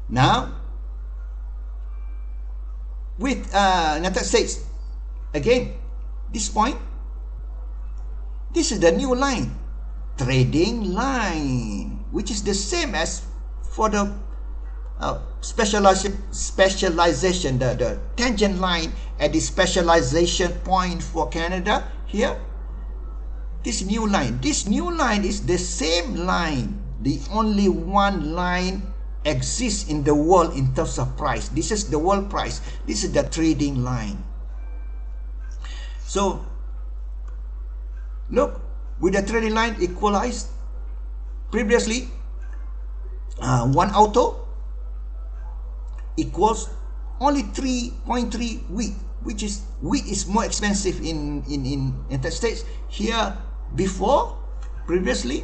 now with United States, again, this point, this is the new line, trading line, which is the same as for the specialization, the tangent line at the specialization point for Canada here. This new line is the same line. The only one line exists in the world in terms of price. This is the world price. This is the trading line. So look, with the trading line equalized, previously one auto equals only 3.3 wheat, which is wheat is more expensive in United States. Here before, previously,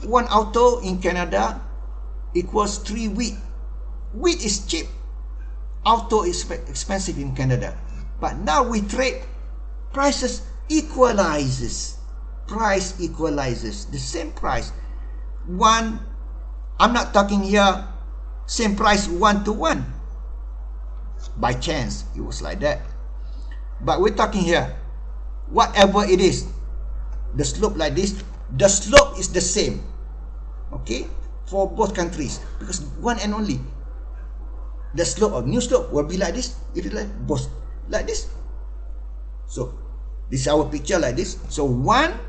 one auto in Canada equals 3 wheat. Wheat is cheap, auto is expensive in Canada. But now we trade, prices equalizes. Price equalizes, the same price. One, I'm not talking here same price 1 to 1. By chance, it was like that. But we're talking here, whatever it is, the slope like this, the slope is the same. Okay, for both countries, because one and only, the slope of new slope will be like this. If it's like both like this. So this is our picture like this. So one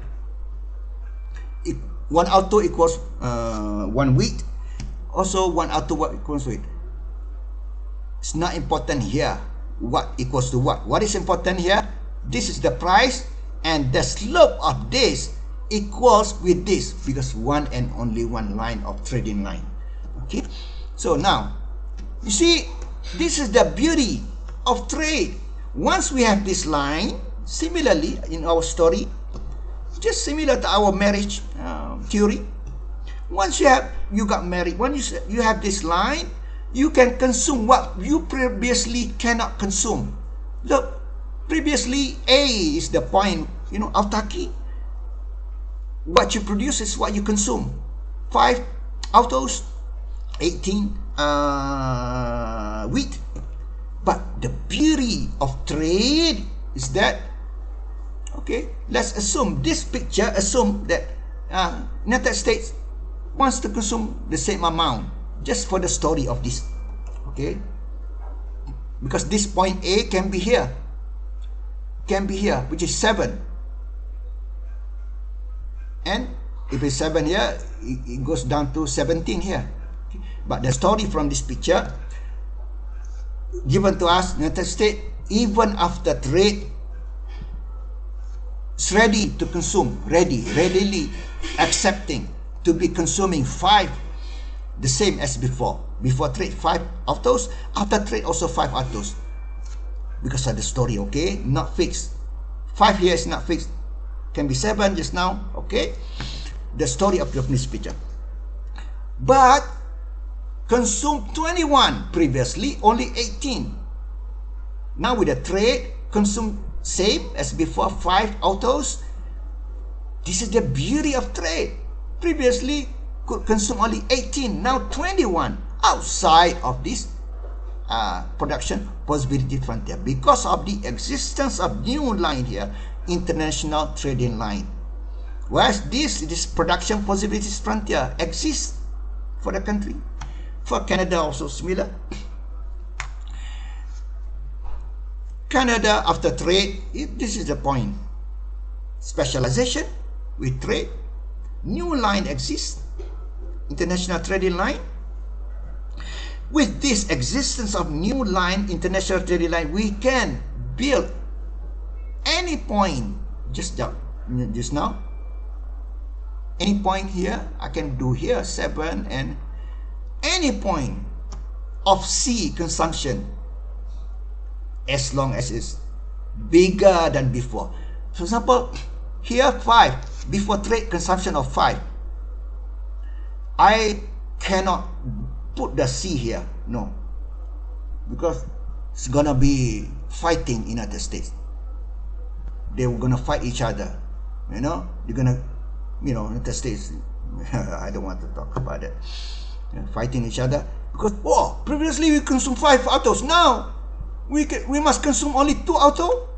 auto equals 1 wheat. Also one auto equals weight. It's not important here what equals to what. What is important here? This is the price, and the slope of this equals with this, because one and only one line of trading line. Okay, so now you see, this is the beauty of trade. Once we have this line, similarly in our story, just similar to our marriage theory, once you got married, when you have this line, you can consume what you previously cannot consume. Look, previously A is the point, autarky. What you produce is what you consume. 5 autos, 18 wheat. But the beauty of trade is that, okay, let's assume this picture, assume that United States wants to consume the same amount, just for the story of this, okay, because this point A can be here, which is 7, and if it's 7 here, it goes down to 17 here. Okay. But the story from this picture given to us, United States, even after trade, is ready to consume, readily accepting to be consuming 5, the same as before. Before trade, 5 autos. After trade, also 5 autos. Because of the story, okay? Not fixed. 5 here is not fixed. Can be 7 just now, okay? The story of this picture. But consume 21, previously only 18. Now with the trade, consume same as before, 5 autos. This is the beauty of trade. Previously could consume only 18, now 21, outside of this production possibility frontier, because of the existence of new line here, international trading line. Whereas this production possibilities frontier exists for the country. For Canada also similar. Canada after trade, this is the point. Specialization with trade. New line exists. International trading line. With this existence of new line, international trading line, we can build any point. Just now. Any point here, I can do here 7, and any point of C consumption, as long as it's bigger than before. For example, here 5, before trade consumption of 5. I cannot put the C here, no, because it's gonna be fighting in United States. They're gonna fight each other, they're gonna, United States, I don't want to talk about that. Fighting each other, because previously we consume 5 autos, now we must consume only 2 autos,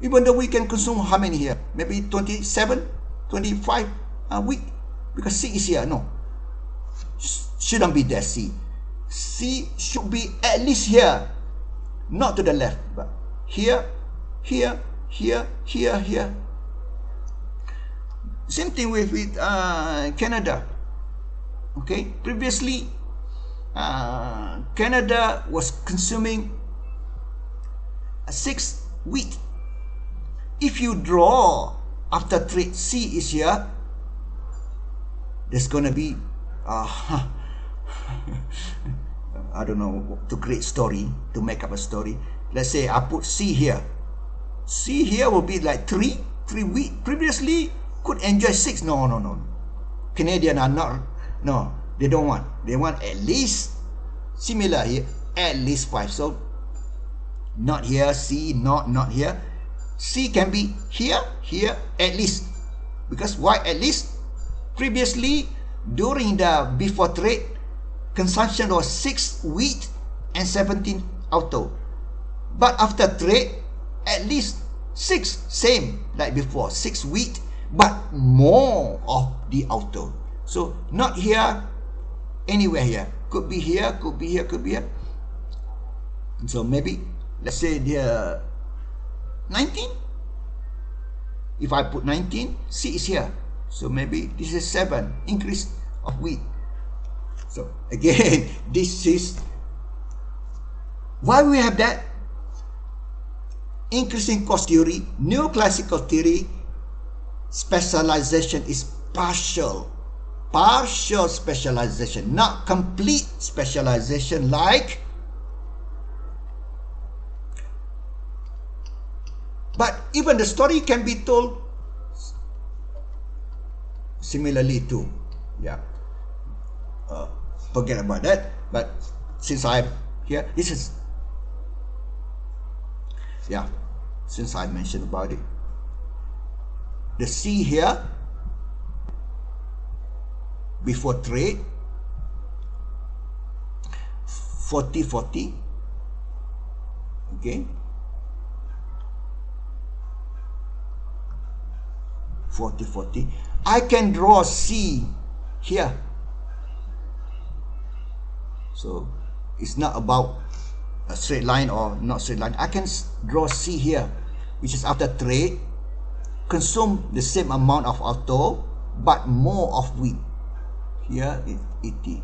even though we can consume how many here, maybe 27, 25 a week, because C is here. No, shouldn't be there. C should be at least here, not to the left, but here. Same thing with Canada. Okay, previously Canada was consuming 6 wheat. If you draw after trade, C is here, there's gonna be I don't know, to create story, to make up a story. Let's say I put C here. C here will be like 3 wheat. Previously could enjoy 6. No. Canadian are not. No, they don't want. They want at least similar here, at least 5. So not here, C, not here. C can be here, at least. Because why at least? Previously, during the before trade, consumption was 6 wheat and 17 auto. But after trade, at least 6, same like before, 6 wheat, but more of the auto. So not here, anywhere here. Could be here, could be here, could be here. So maybe, let's say the 19. If I put 19, C is here. So maybe this is 7, increase of wheat. So again, this is Why we have that? Increasing cost theory, neoclassical theory, specialization is partial specialization, not complete specialization like. But even the story can be told similarly too. Yeah. Forget about that. But since I'm here, this is, yeah, since I mentioned about it, the C here before trade 40-40, okay, 40-40. I can draw C here, so it's not about a straight line or not straight line. I can draw C here, which is after trade, consume the same amount of auto but more of wheat. Here is 80.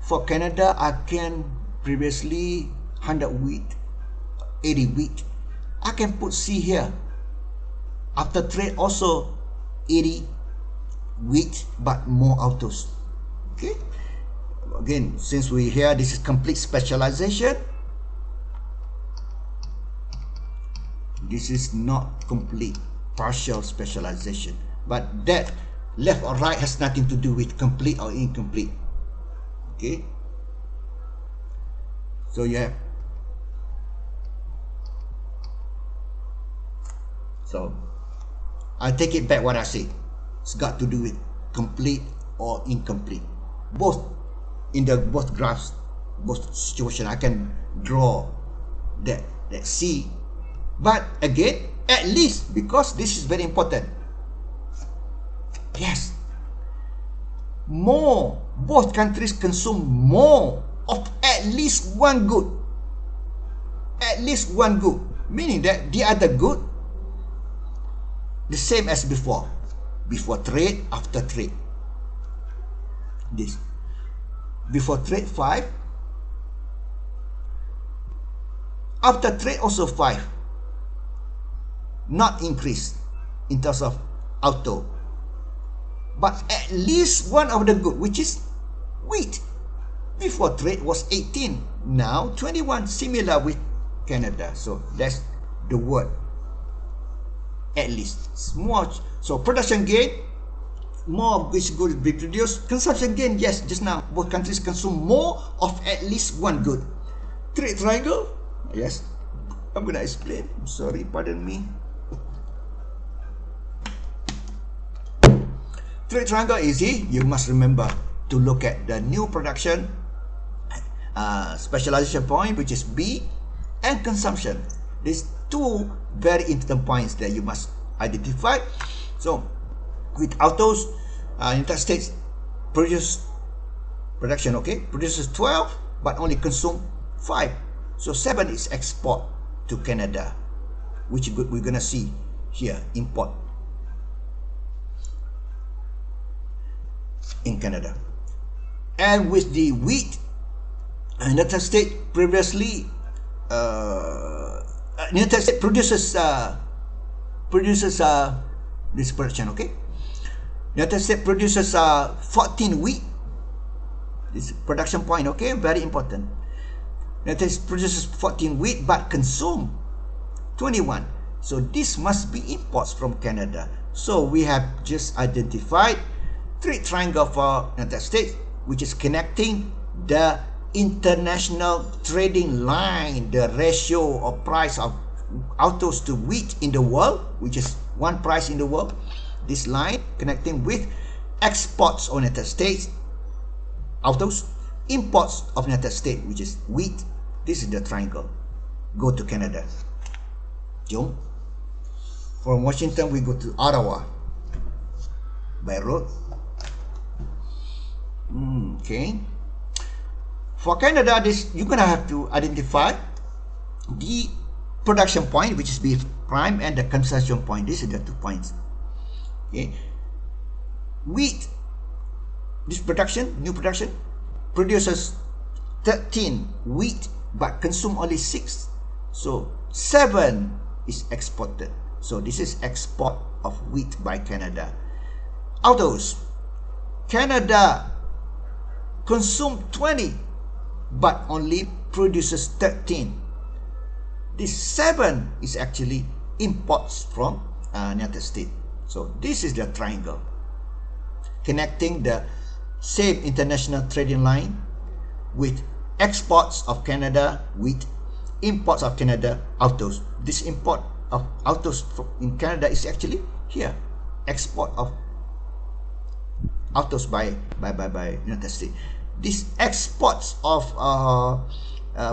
For Canada, I can previously 100 wheat, 80 wheat. I can put C here. After trade also 80 wheat but more autos. Okay. Again, since we here, this is complete specialization. This is not complete, partial specialization. But that left or right has nothing to do with complete or incomplete. Okay. So yeah. So I take it back what I say. It's got to do with complete or incomplete. Both in the both graphs, both situation, I can draw that C. But again, at least, because this is very important. Yes, more, both countries consume more of at least one good. At least one good, meaning that the other good the same as before. Before trade, after trade. This. Before trade 5. After trade also 5. Not increased in terms of auto. But at least one of the good, which is wheat. Before trade was 18. Now 21, similar with Canada. So that's the word. At least. It's more. So production gain, more of which good be produced. Consumption gain, yes, just now both countries consume more of at least one good. Trade triangle, yes, I'm gonna explain. I'm sorry, pardon me. Trade triangle easy. You must remember to look at the new production specialization point, which is B, and consumption. These two very important points that you must identify. So with autos, United States produces 12 but only consume 5. So 7 is export to Canada, which we're gonna see here, import in Canada. And with the wheat, United States previously United States produces this production, okay? United States produces 14 wheat. This production point, okay? Very important. United States produces 14 wheat but consume 21. So this must be imports from Canada. So we have just identified trade triangle for United States, which is connecting the international trading line, the ratio or price of autos to wheat in the world, which is one price in the world. This line connecting with exports of United States autos, imports of United States, which is wheat. This is the triangle. Go to Canada. Jom. From Washington we go to Ottawa by road. Okay. For Canada, this you're gonna have to identify the production point, which is B prime, and the consumption point. These are the 2 points. Okay. Wheat, this production, new production, produces 13 wheat but consume only 6. So 7 is exported. So this is export of wheat by Canada. Autos, Canada consume 20 but only produces 13. This 7 is actually imports from United States. So this is the triangle connecting the same international trading line with exports of Canada wheat, imports of Canada autos. This import of autos in Canada is actually here, export of autos by United States. This exports of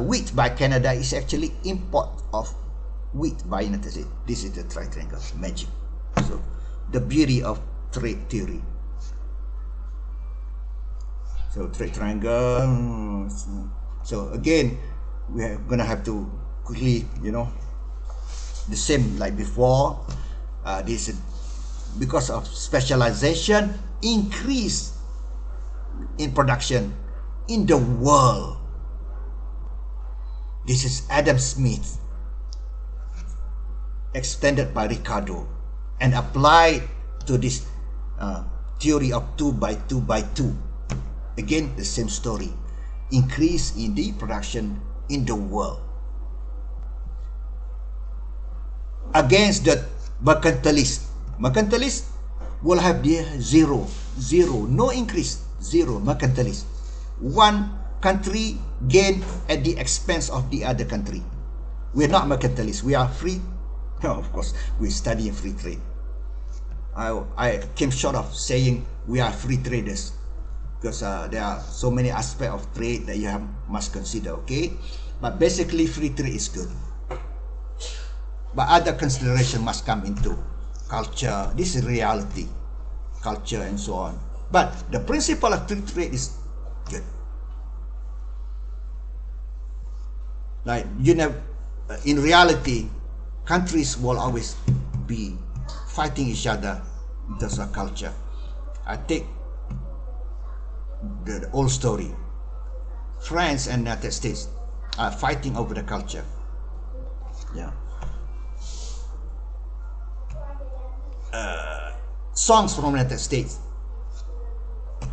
wheat by Canada is actually import of wheat by United States. This is the triangle magic. So the beauty of trade theory. So trade triangle. So again, we are gonna have to quickly, the same like before. This is because of specialization, increase in production in the world. This is Adam Smith, extended by Ricardo, and applied to this theory of 2 by 2 by 2. Again, the same story. Increase in the production in the world. Against the mercantilists. Mercantilists will have the zero, no increase, zero mercantilists. One country gain at the expense of the other country. We are not mercantilists. We are free. Of course, we study free trade. I came short of saying we are free traders, because there are so many aspects of trade that you must consider, okay? But basically, free trade is good. But other consideration must come into culture. This is reality, culture and so on. But the principle of free trade is good. Like, in reality, countries will always be fighting each other in terms of culture. I take the old story. France and United States are fighting over the culture. Yeah. Songs from United States.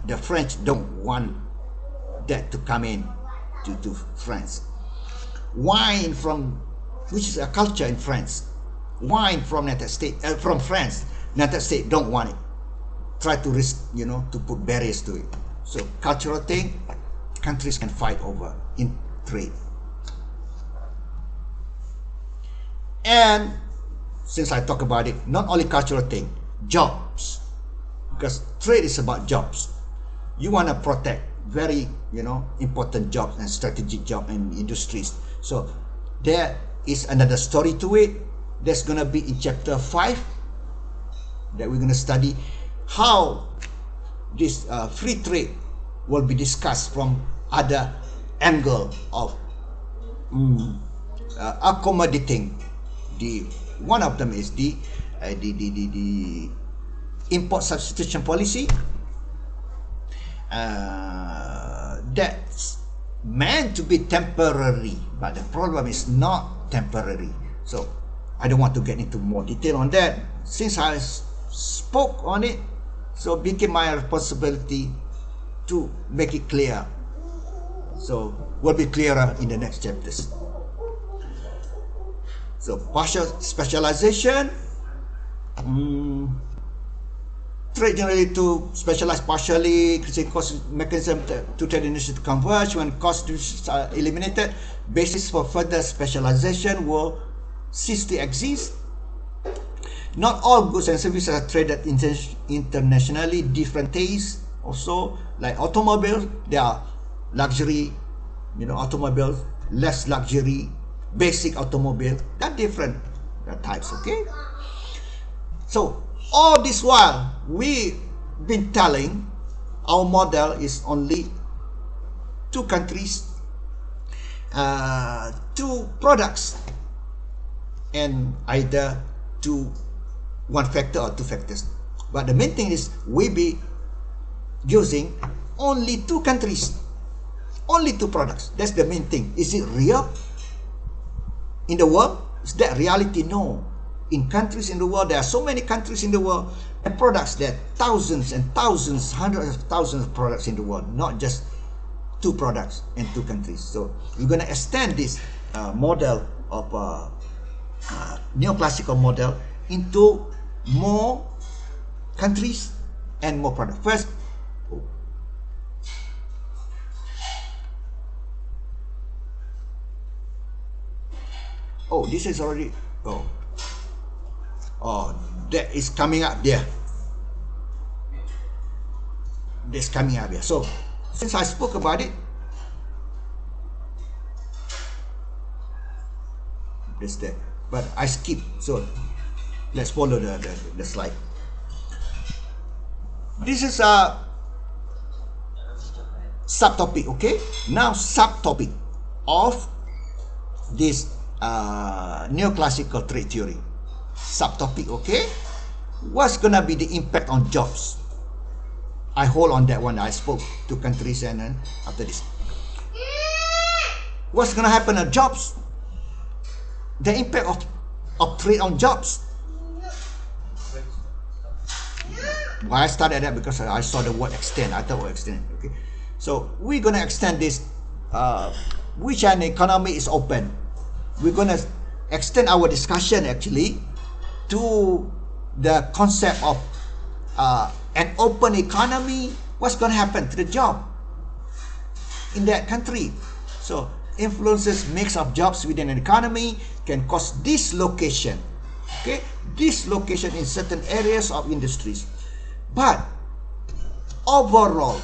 The French don't want that to come in to France. Wine from, which is a culture in France. Wine from United States, from France, United States don't want it. Try to to put barriers to it. So cultural thing, countries can fight over in trade. And since I talk about it, not only cultural thing, jobs, because trade is about jobs. You want to protect very important jobs and strategic jobs and industries. So there is another story to it. That's going to be in chapter 5 that we're going to study how this free trade will be discussed from other angle of accommodating the one of them is the import substitution policy that's meant to be temporary, but the problem is not temporary. So I don't want to get into more detail on that since I spoke on it. So it became my responsibility to make it clear. So will be clearer in the next chapters. So partial specialization, trade generally to specialize partially, creating cost mechanism to trade industry to converge. When costs are eliminated, basis for further specialization will cease to exist. Not all goods and services are traded internationally. Different tastes also, like automobiles, there are luxury, automobiles, less luxury, basic automobile, that different types, okay? So all this while we've been telling our model is only 2 countries, 2 products, and either 1 factor or 2 factors. But the main thing is we be using only 2 countries, only 2 products. That's the main thing. Is it real in the world? Is that reality? No. In countries in the world, there are so many countries in the world, and products, there are thousands and thousands, hundreds of thousands of products in the world, not just 2 products and 2 countries. So we're going to extend this model of neoclassical model into more countries and more products. First, this is already, that is coming up there. That's coming up here. So since I spoke about it, that's there. But I skip. So let's follow the slide. This is a subtopic. Okay. Now subtopic of this neoclassical trade theory. Subtopic. Okay. What's gonna be the impact on jobs? I hold on that one. I spoke to countries, and then after this, what's gonna happen on jobs? The impact of trade on jobs. Why I started that? Because I saw the word extend. I thought extend. Okay, so we're gonna extend this. Which an economy is open. We're gonna extend our discussion actually to the concept of an open economy. What's gonna happen to the job in that country? So influences mix of jobs within an economy can cause dislocation. Okay, dislocation in certain areas of industries. But overall,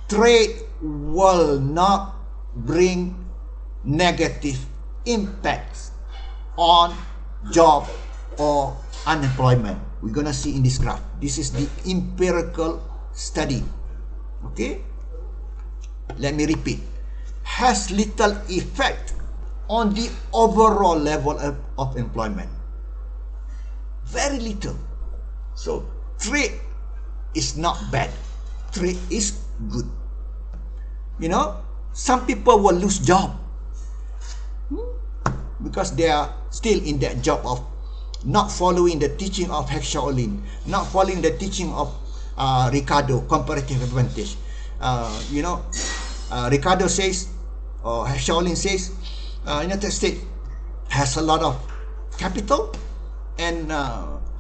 trade will not bring negative impacts on job or unemployment. We're gonna see in this graph. This is the empirical study. Okay, let me repeat. Has little effect on the overall level of employment. Very little. So trade is not bad. Trade is good. You know, some people will lose job because they are still in that job of not following the teaching of Shaolin, not following the teaching of Ricardo, Comparative Advantage. Ricardo says, or Shaolin says, United States has a lot of capital, and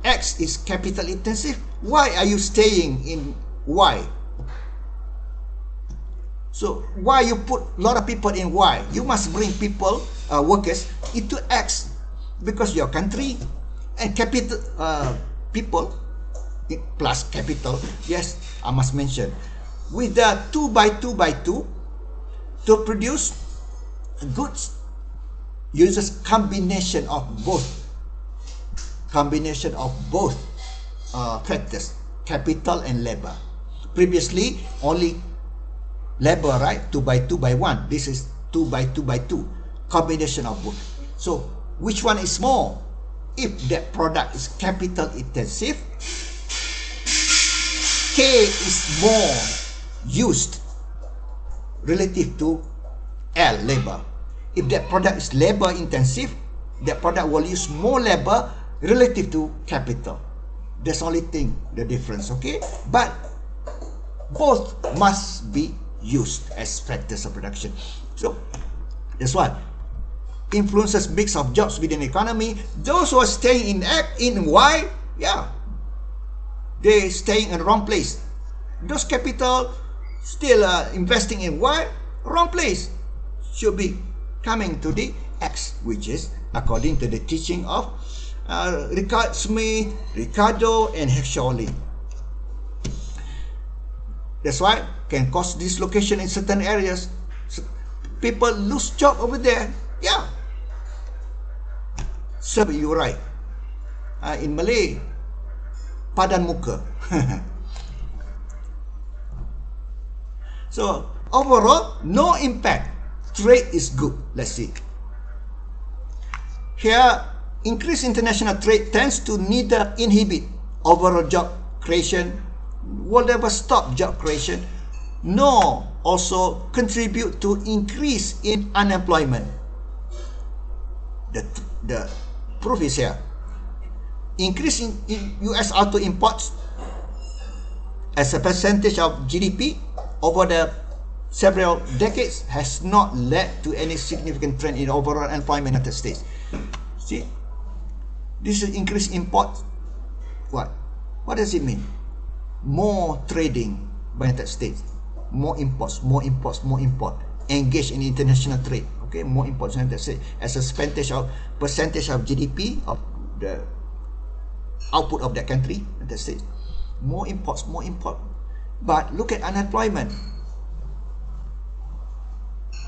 X is capital intensive. Why are you staying in Y? So why you put a lot of people in Y? You must bring people, workers, into X, because your country and capital, people plus capital. Yes, I must mention, with the 2 by 2 by 2 to produce goods uses combination of both factors, capital and labor. Previously only labor, right? 2 by 2 by 1. This is 2 by 2 by 2, combination of both. So which one is more? If that product is capital intensive, K is more used relative to L, labor. If that product is labor intensive, that product will use more labor relative to capital. That's the only thing, the difference. Okay, but both must be used as factors of production. So that's why influences mix of jobs within the economy. Those who are staying in Y, yeah, they staying in the wrong place. Those capital still investing in Y, wrong place. Should be coming to the X, which is according to the teaching of Ricardo, and Shaolin. That's why can cause dislocation in certain areas. So people lose job over there. Yeah. So you're right. In Malay, padan muka. So overall, no impact. Trade is good. Let's see. Here, increased international trade tends to neither inhibit overall job creation, will never stop job creation, nor also contribute to increase in unemployment. The proof is here. Increase in US auto imports as a percentage of GDP over the several decades has not led to any significant trend in overall employment in the United States. See, this is increased import. What does it mean? More trading by the United States, more imports, engage in international trade. Okay, more imports in the United States as a percentage of GDP of the output of that country, United States. More imports, more import. But look at unemployment.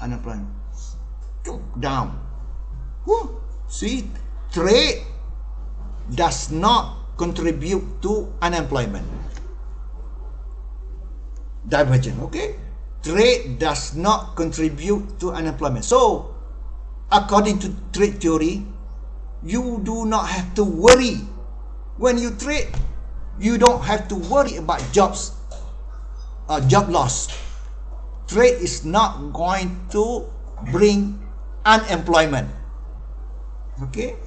Unemployment down. See, trade does not contribute to unemployment. Divergent, okay? Trade does not contribute to unemployment. So, according to trade theory, you do not have to worry. When you trade, you don't have to worry about jobs, job loss. Trade is not going to bring unemployment. Okay?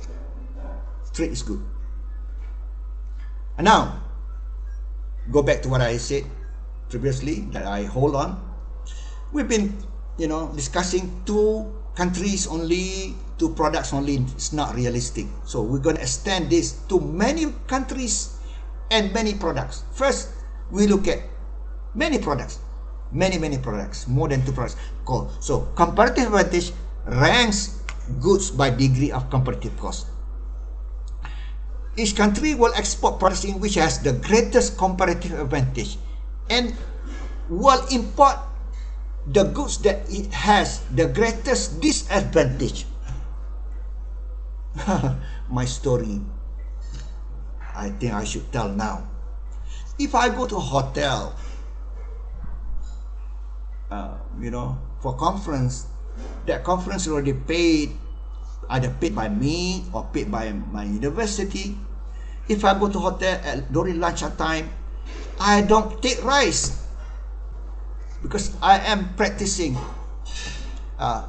Trade is good. And now, go back to what I said previously, that I hold on. We've been, discussing 2 countries only, 2 products only. It's not realistic. So we're going to extend this to many countries and many products. First, we look at many products. Many products, more than 2 products. So comparative advantage ranks goods by degree of comparative cost. Each country will export products in which has the greatest comparative advantage and will import the goods that it has the greatest disadvantage. My story, I think I should tell now. If I go to a hotel, for conference, that conference already paid, either paid by me or paid by my university. If I go to hotel during lunch time, I don't take rice because I am practicing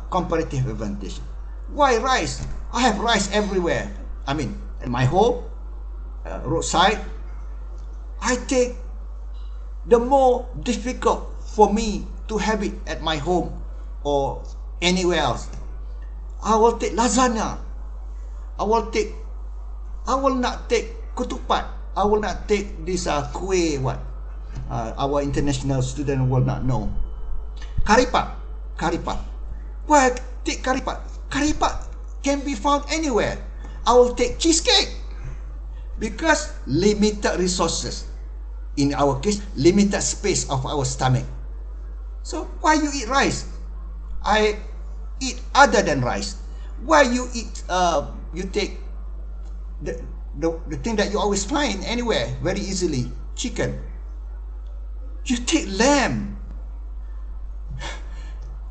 comparative advantage. Why rice? I have rice everywhere. I mean, at my home, roadside. I take the more difficult for me to have it at my home or anywhere else. I will take lasagna. I will not take ketupat. I will not take this kuih our international student will not know. Karipat. Why take karipat? Karipat can be found anywhere. I will take cheesecake because limited resources. In our case, limited space of our stomach. So why you eat rice? I eat other than rice. Why you eat? You take the thing that you always find anywhere very easily, chicken. You take lamb.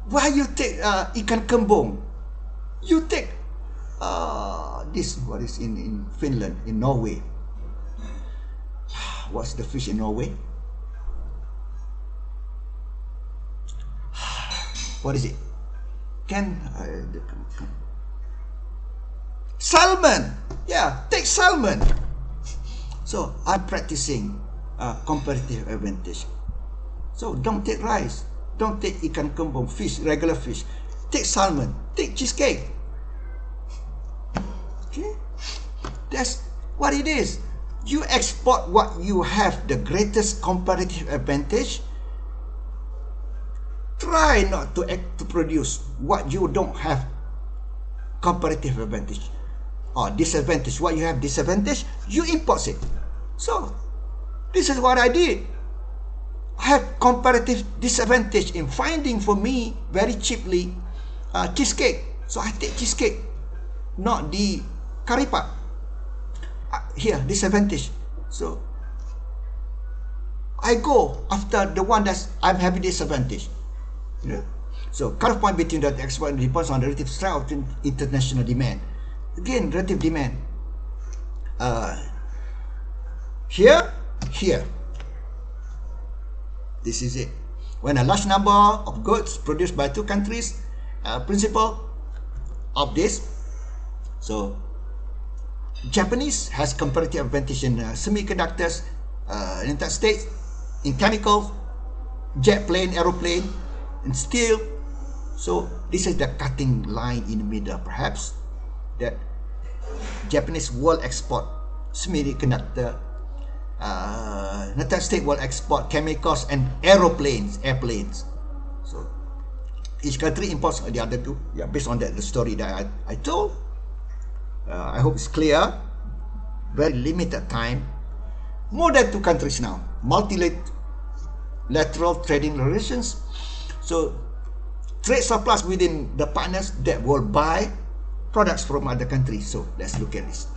Why you take ikan kembung? You take this, what is in Finland, in Norway. What's the fish in Norway? What is it? Salmon. Yeah, take salmon. So I'm practicing comparative advantage. So don't take rice, don't take ikan kembung, fish, regular fish. Take salmon, take cheesecake. Okay, that's what it is. You export what you have the greatest comparative advantage. Try not to produce what you don't have comparative advantage or disadvantage. What you have disadvantage, you import it. So this is what I did. I have comparative disadvantage in finding for me very cheaply cheesecake. So I take cheesecake, not the karipat. Here, disadvantage. So I go after the one that I'm having disadvantage. Yeah. So cut-off point between the export depends on the relative strength of international demand. Again, relative demand. Here. This is it. When a large number of goods produced by two countries, principle of this. So Japanese has comparative advantage in semiconductors, United States in chemicals, jet plane, aeroplane, and steel. So this is the cutting line in the middle, perhaps, that Japanese will export semiconductor, United States will export chemicals and airplanes. So each country imports the other two. Yeah, based on that, the story that I told. I hope it's clear. Very limited time. More than two countries now. Multilateral trading relations. So trade surplus within the partners that will buy products from other countries. So let's look at this.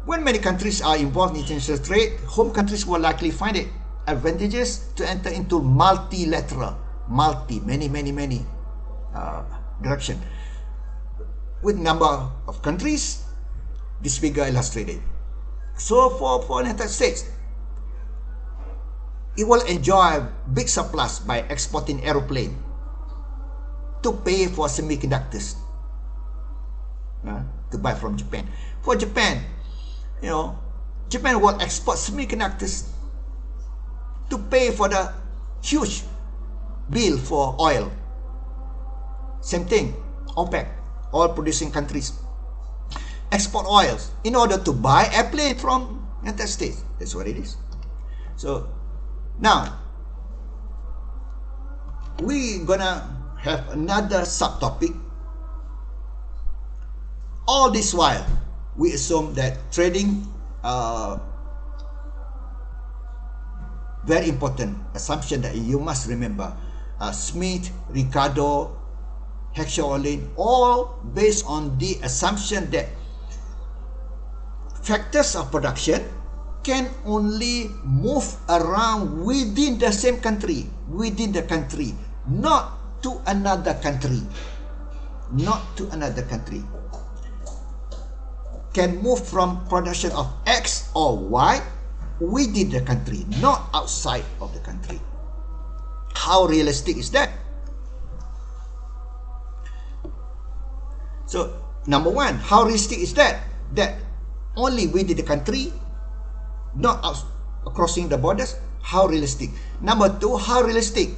When many countries are involved in international trade, home countries will likely find it advantageous to enter into multilateral, many direction. With number of countries, this figure illustrated. So for the United States, it will enjoy big surplus by exporting aeroplane to pay for semiconductors to buy from Japan. For Japan, Japan will export semiconductors to pay for the huge bill for oil. Same thing, OPEC, oil producing countries export oils in order to buy airplane from United States. That's what it is. So now we're gonna have another subtopic. All this while we assume that trading, very important assumption that you must remember, Smith, Ricardo, Heckscher-Ohlin, all based on the assumption that factors of production can only move around within the same country, not to another country. Can move from production of X or Y within the country, not outside of the country. How realistic is that? So, number one, how realistic is that? That only within the country, not out, crossing the borders. How realistic? Number two, how realistic?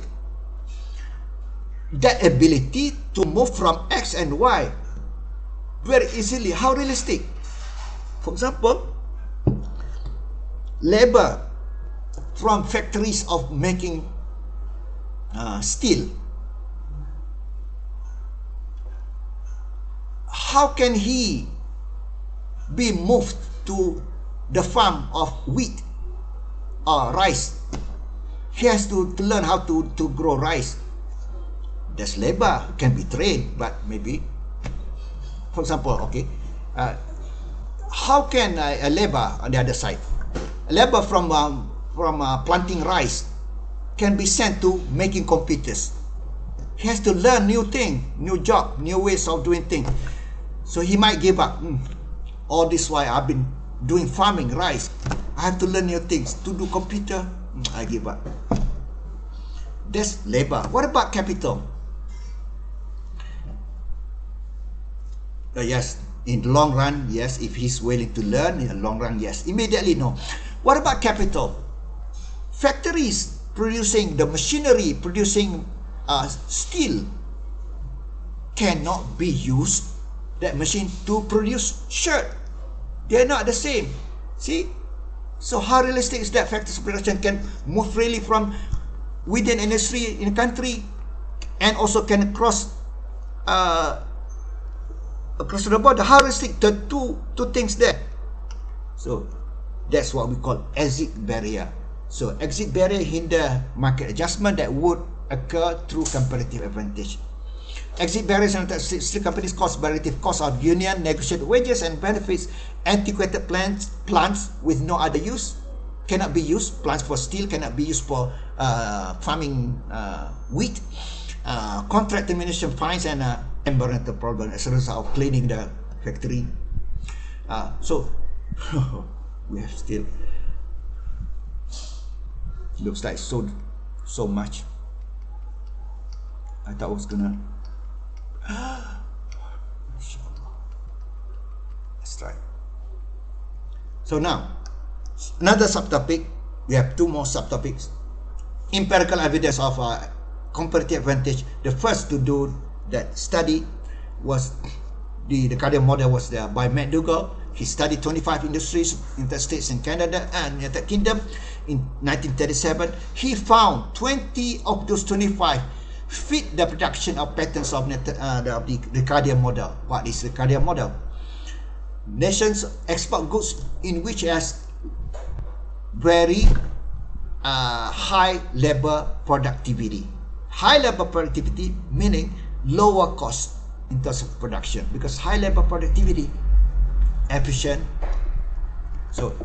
That ability to move from X and Y very easily. How realistic? For example, labor from factories of making steel. How can he be moved to the farm of wheat or rice? He has to learn how to grow rice. That's labor, can be trained, but maybe, for example, okay, how can a labor on the other side, a labor from planting rice, can be sent to making computers? He has to learn new thing, new job, new ways of doing things. So he might give up. All this while I've been doing farming, rice. I have to learn new things. To do computer, I give up. That's labor. What about capital? Yes, in the long run, yes. If he's willing to learn, in the long run, yes. Immediately, no. What about capital? Factories producing the machinery, producing steel, cannot be used, that machine, to produce shirt. They're not the same. See? So how realistic is that? Factors of production can move freely from within industry in a country, and also can cross across the border. How realistic? The two things there. So that's what we call exit barrier. So exit barrier hinder market adjustment that would occur through comparative advantage. Exit barriers and steel companies caused by relative cost of union, negotiated wages and benefits, antiquated plants with no other use cannot be used. Plants for steel cannot be used for farming wheat. Contract termination fines and environmental problem as a result of cleaning the factory. So we have still, looks like so much. I thought I was gonna. Let's try. So now, another subtopic. We have two more subtopics. Empirical evidence of comparative advantage. The first to do that study was the Ricardian model was there by McDougall. He studied 25 industries in the States and Canada and United Kingdom in 1937. He found 20 of those 25 fit the production of patterns of the Ricardian model. What is Ricardian model? Nations export goods in which has very high labor productivity. High labor productivity meaning lower cost in terms of production, because high labor productivity, efficient. So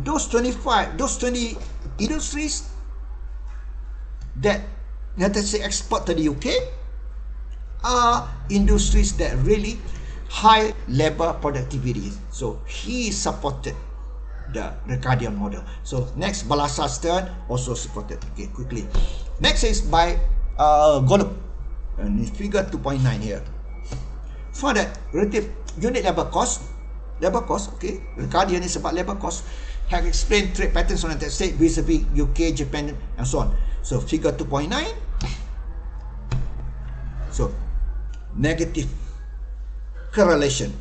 those 20 industries that United States export to the UK are industries that really high labor productivity. So he supported the Ricardian model. So next, Balassa Stern also supported. Okay, quickly. Next is by Golub, and it's figure 2.9 here. For that relative unit labor cost, okay, Ricardian is about labor cost, have explained trade patterns on the United States vis-a-vis UK, Japan, and so on. So figure 2.9. So negative correlation.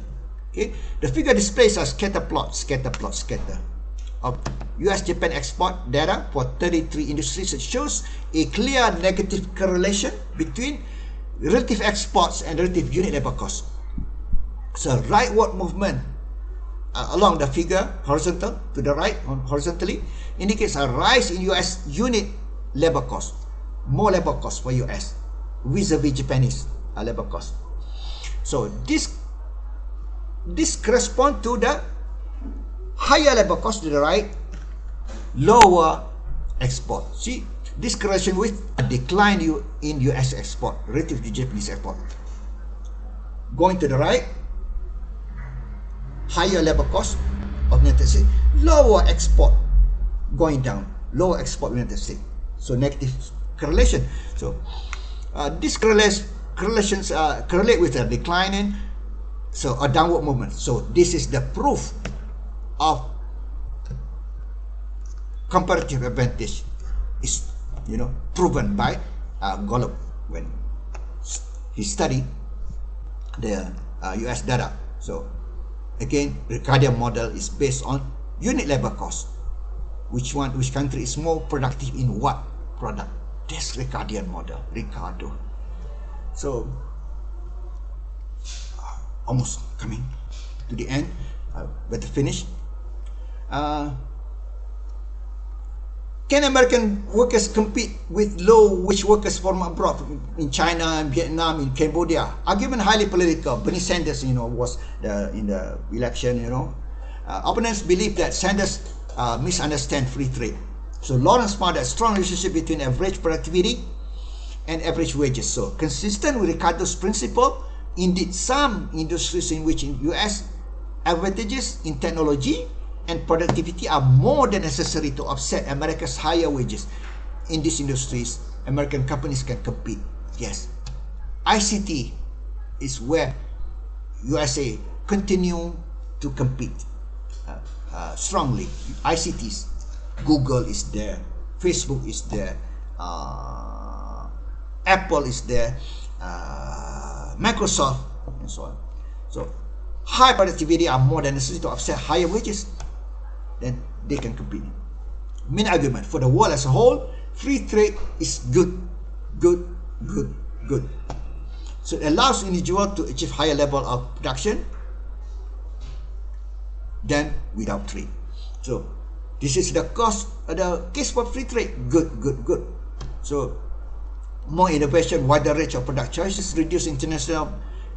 Okay, the figure displays a scatter of US-Japan export data for 33 industries. It shows a clear negative correlation between relative exports and relative unit labor cost. So rightward movement along the figure, horizontal to the right, horizontally, indicates a rise in US unit labor cost, more labor cost for US vis-a-vis Japanese labor cost. So this corresponds to the higher labor cost to the right, lower export. See, this correlation with a decline in US export relative to Japanese export. Going to the right, higher labor cost of United States, lower export going down, lower export of United States. So negative correlation. So this correlations correlate with a decline in, so a downward movement. So this is the proof of comparative advantage is, proven by Golub when he studied the US data. So again, Ricardian model is based on unit labor cost. Which country is more productive in what product? That's Ricardian model, Ricardo. So almost coming to the end. Better finish. Can American workers compete with low-wage workers from abroad, in China, in Vietnam, in Cambodia? Argument highly political. Bernie Sanders, was in the election. Opponents believe that Sanders misunderstands free trade. So Lawrence found a strong relationship between average productivity and average wages. So consistent with Ricardo's principle, indeed some industries in which in US advantages in technology and productivity are more than necessary to offset America's higher wages. In these industries, American companies can compete. Yes, ICT is where USA continue to compete strongly. ICTs, Google is there, Facebook is there, Apple is there, Microsoft, and so on. So high productivity are more than necessary to offset higher wages. Then they can compete. Main argument for the world as a whole, free trade is good. So it allows individual to achieve higher level of production than without trade. So this is the case for free trade. Good. So more innovation, wider range of product choices, reduce international.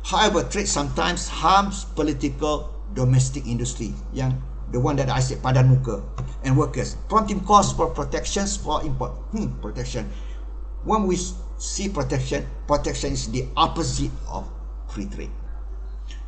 However, trade sometimes harms political domestic industry, the one that I said padan muka, and workers, prompting costs for protections for import. Protection. When we see protection is the opposite of free trade.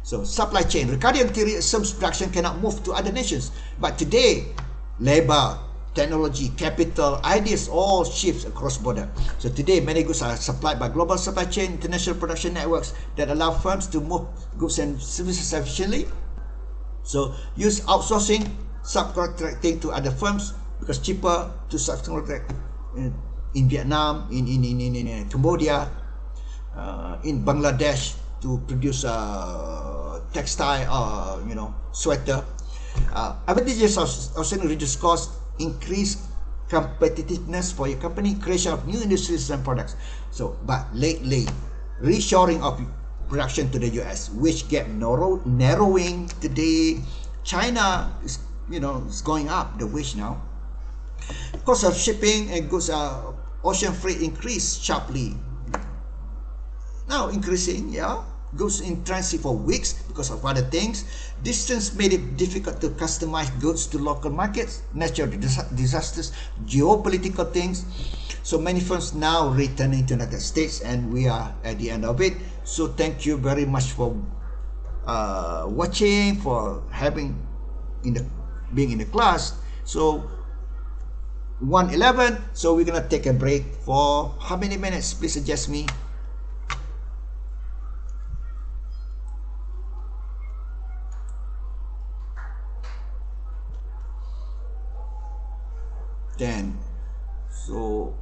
So supply chain. Ricardian theory assumes production cannot move to other nations, but today labor technology, capital, ideas all shifts across border. So today, many goods are supplied by global supply chain, international production networks that allow firms to move goods and services efficiently. So use outsourcing, subcontracting to other firms because cheaper to subcontract in Vietnam, in Cambodia, in Bangladesh to produce textile, sweater. Advantages of outsourcing: reduce cost, increase competitiveness for your company, creation of new industries and products. So, but lately, reshoring of production to the US, which gap narrowing today. China is is going up the wage now. Cost of shipping and goods ocean freight increased sharply. Now increasing, yeah. Goods in transit for weeks because of other things. Distance made it difficult to customize goods to local markets. Natural disasters, geopolitical things. So many firms now returning to the United States, and we are at the end of it. So thank you very much for watching, for being in the class. So 1:11. So we're gonna take a break for how many minutes? Please suggest me. Then, so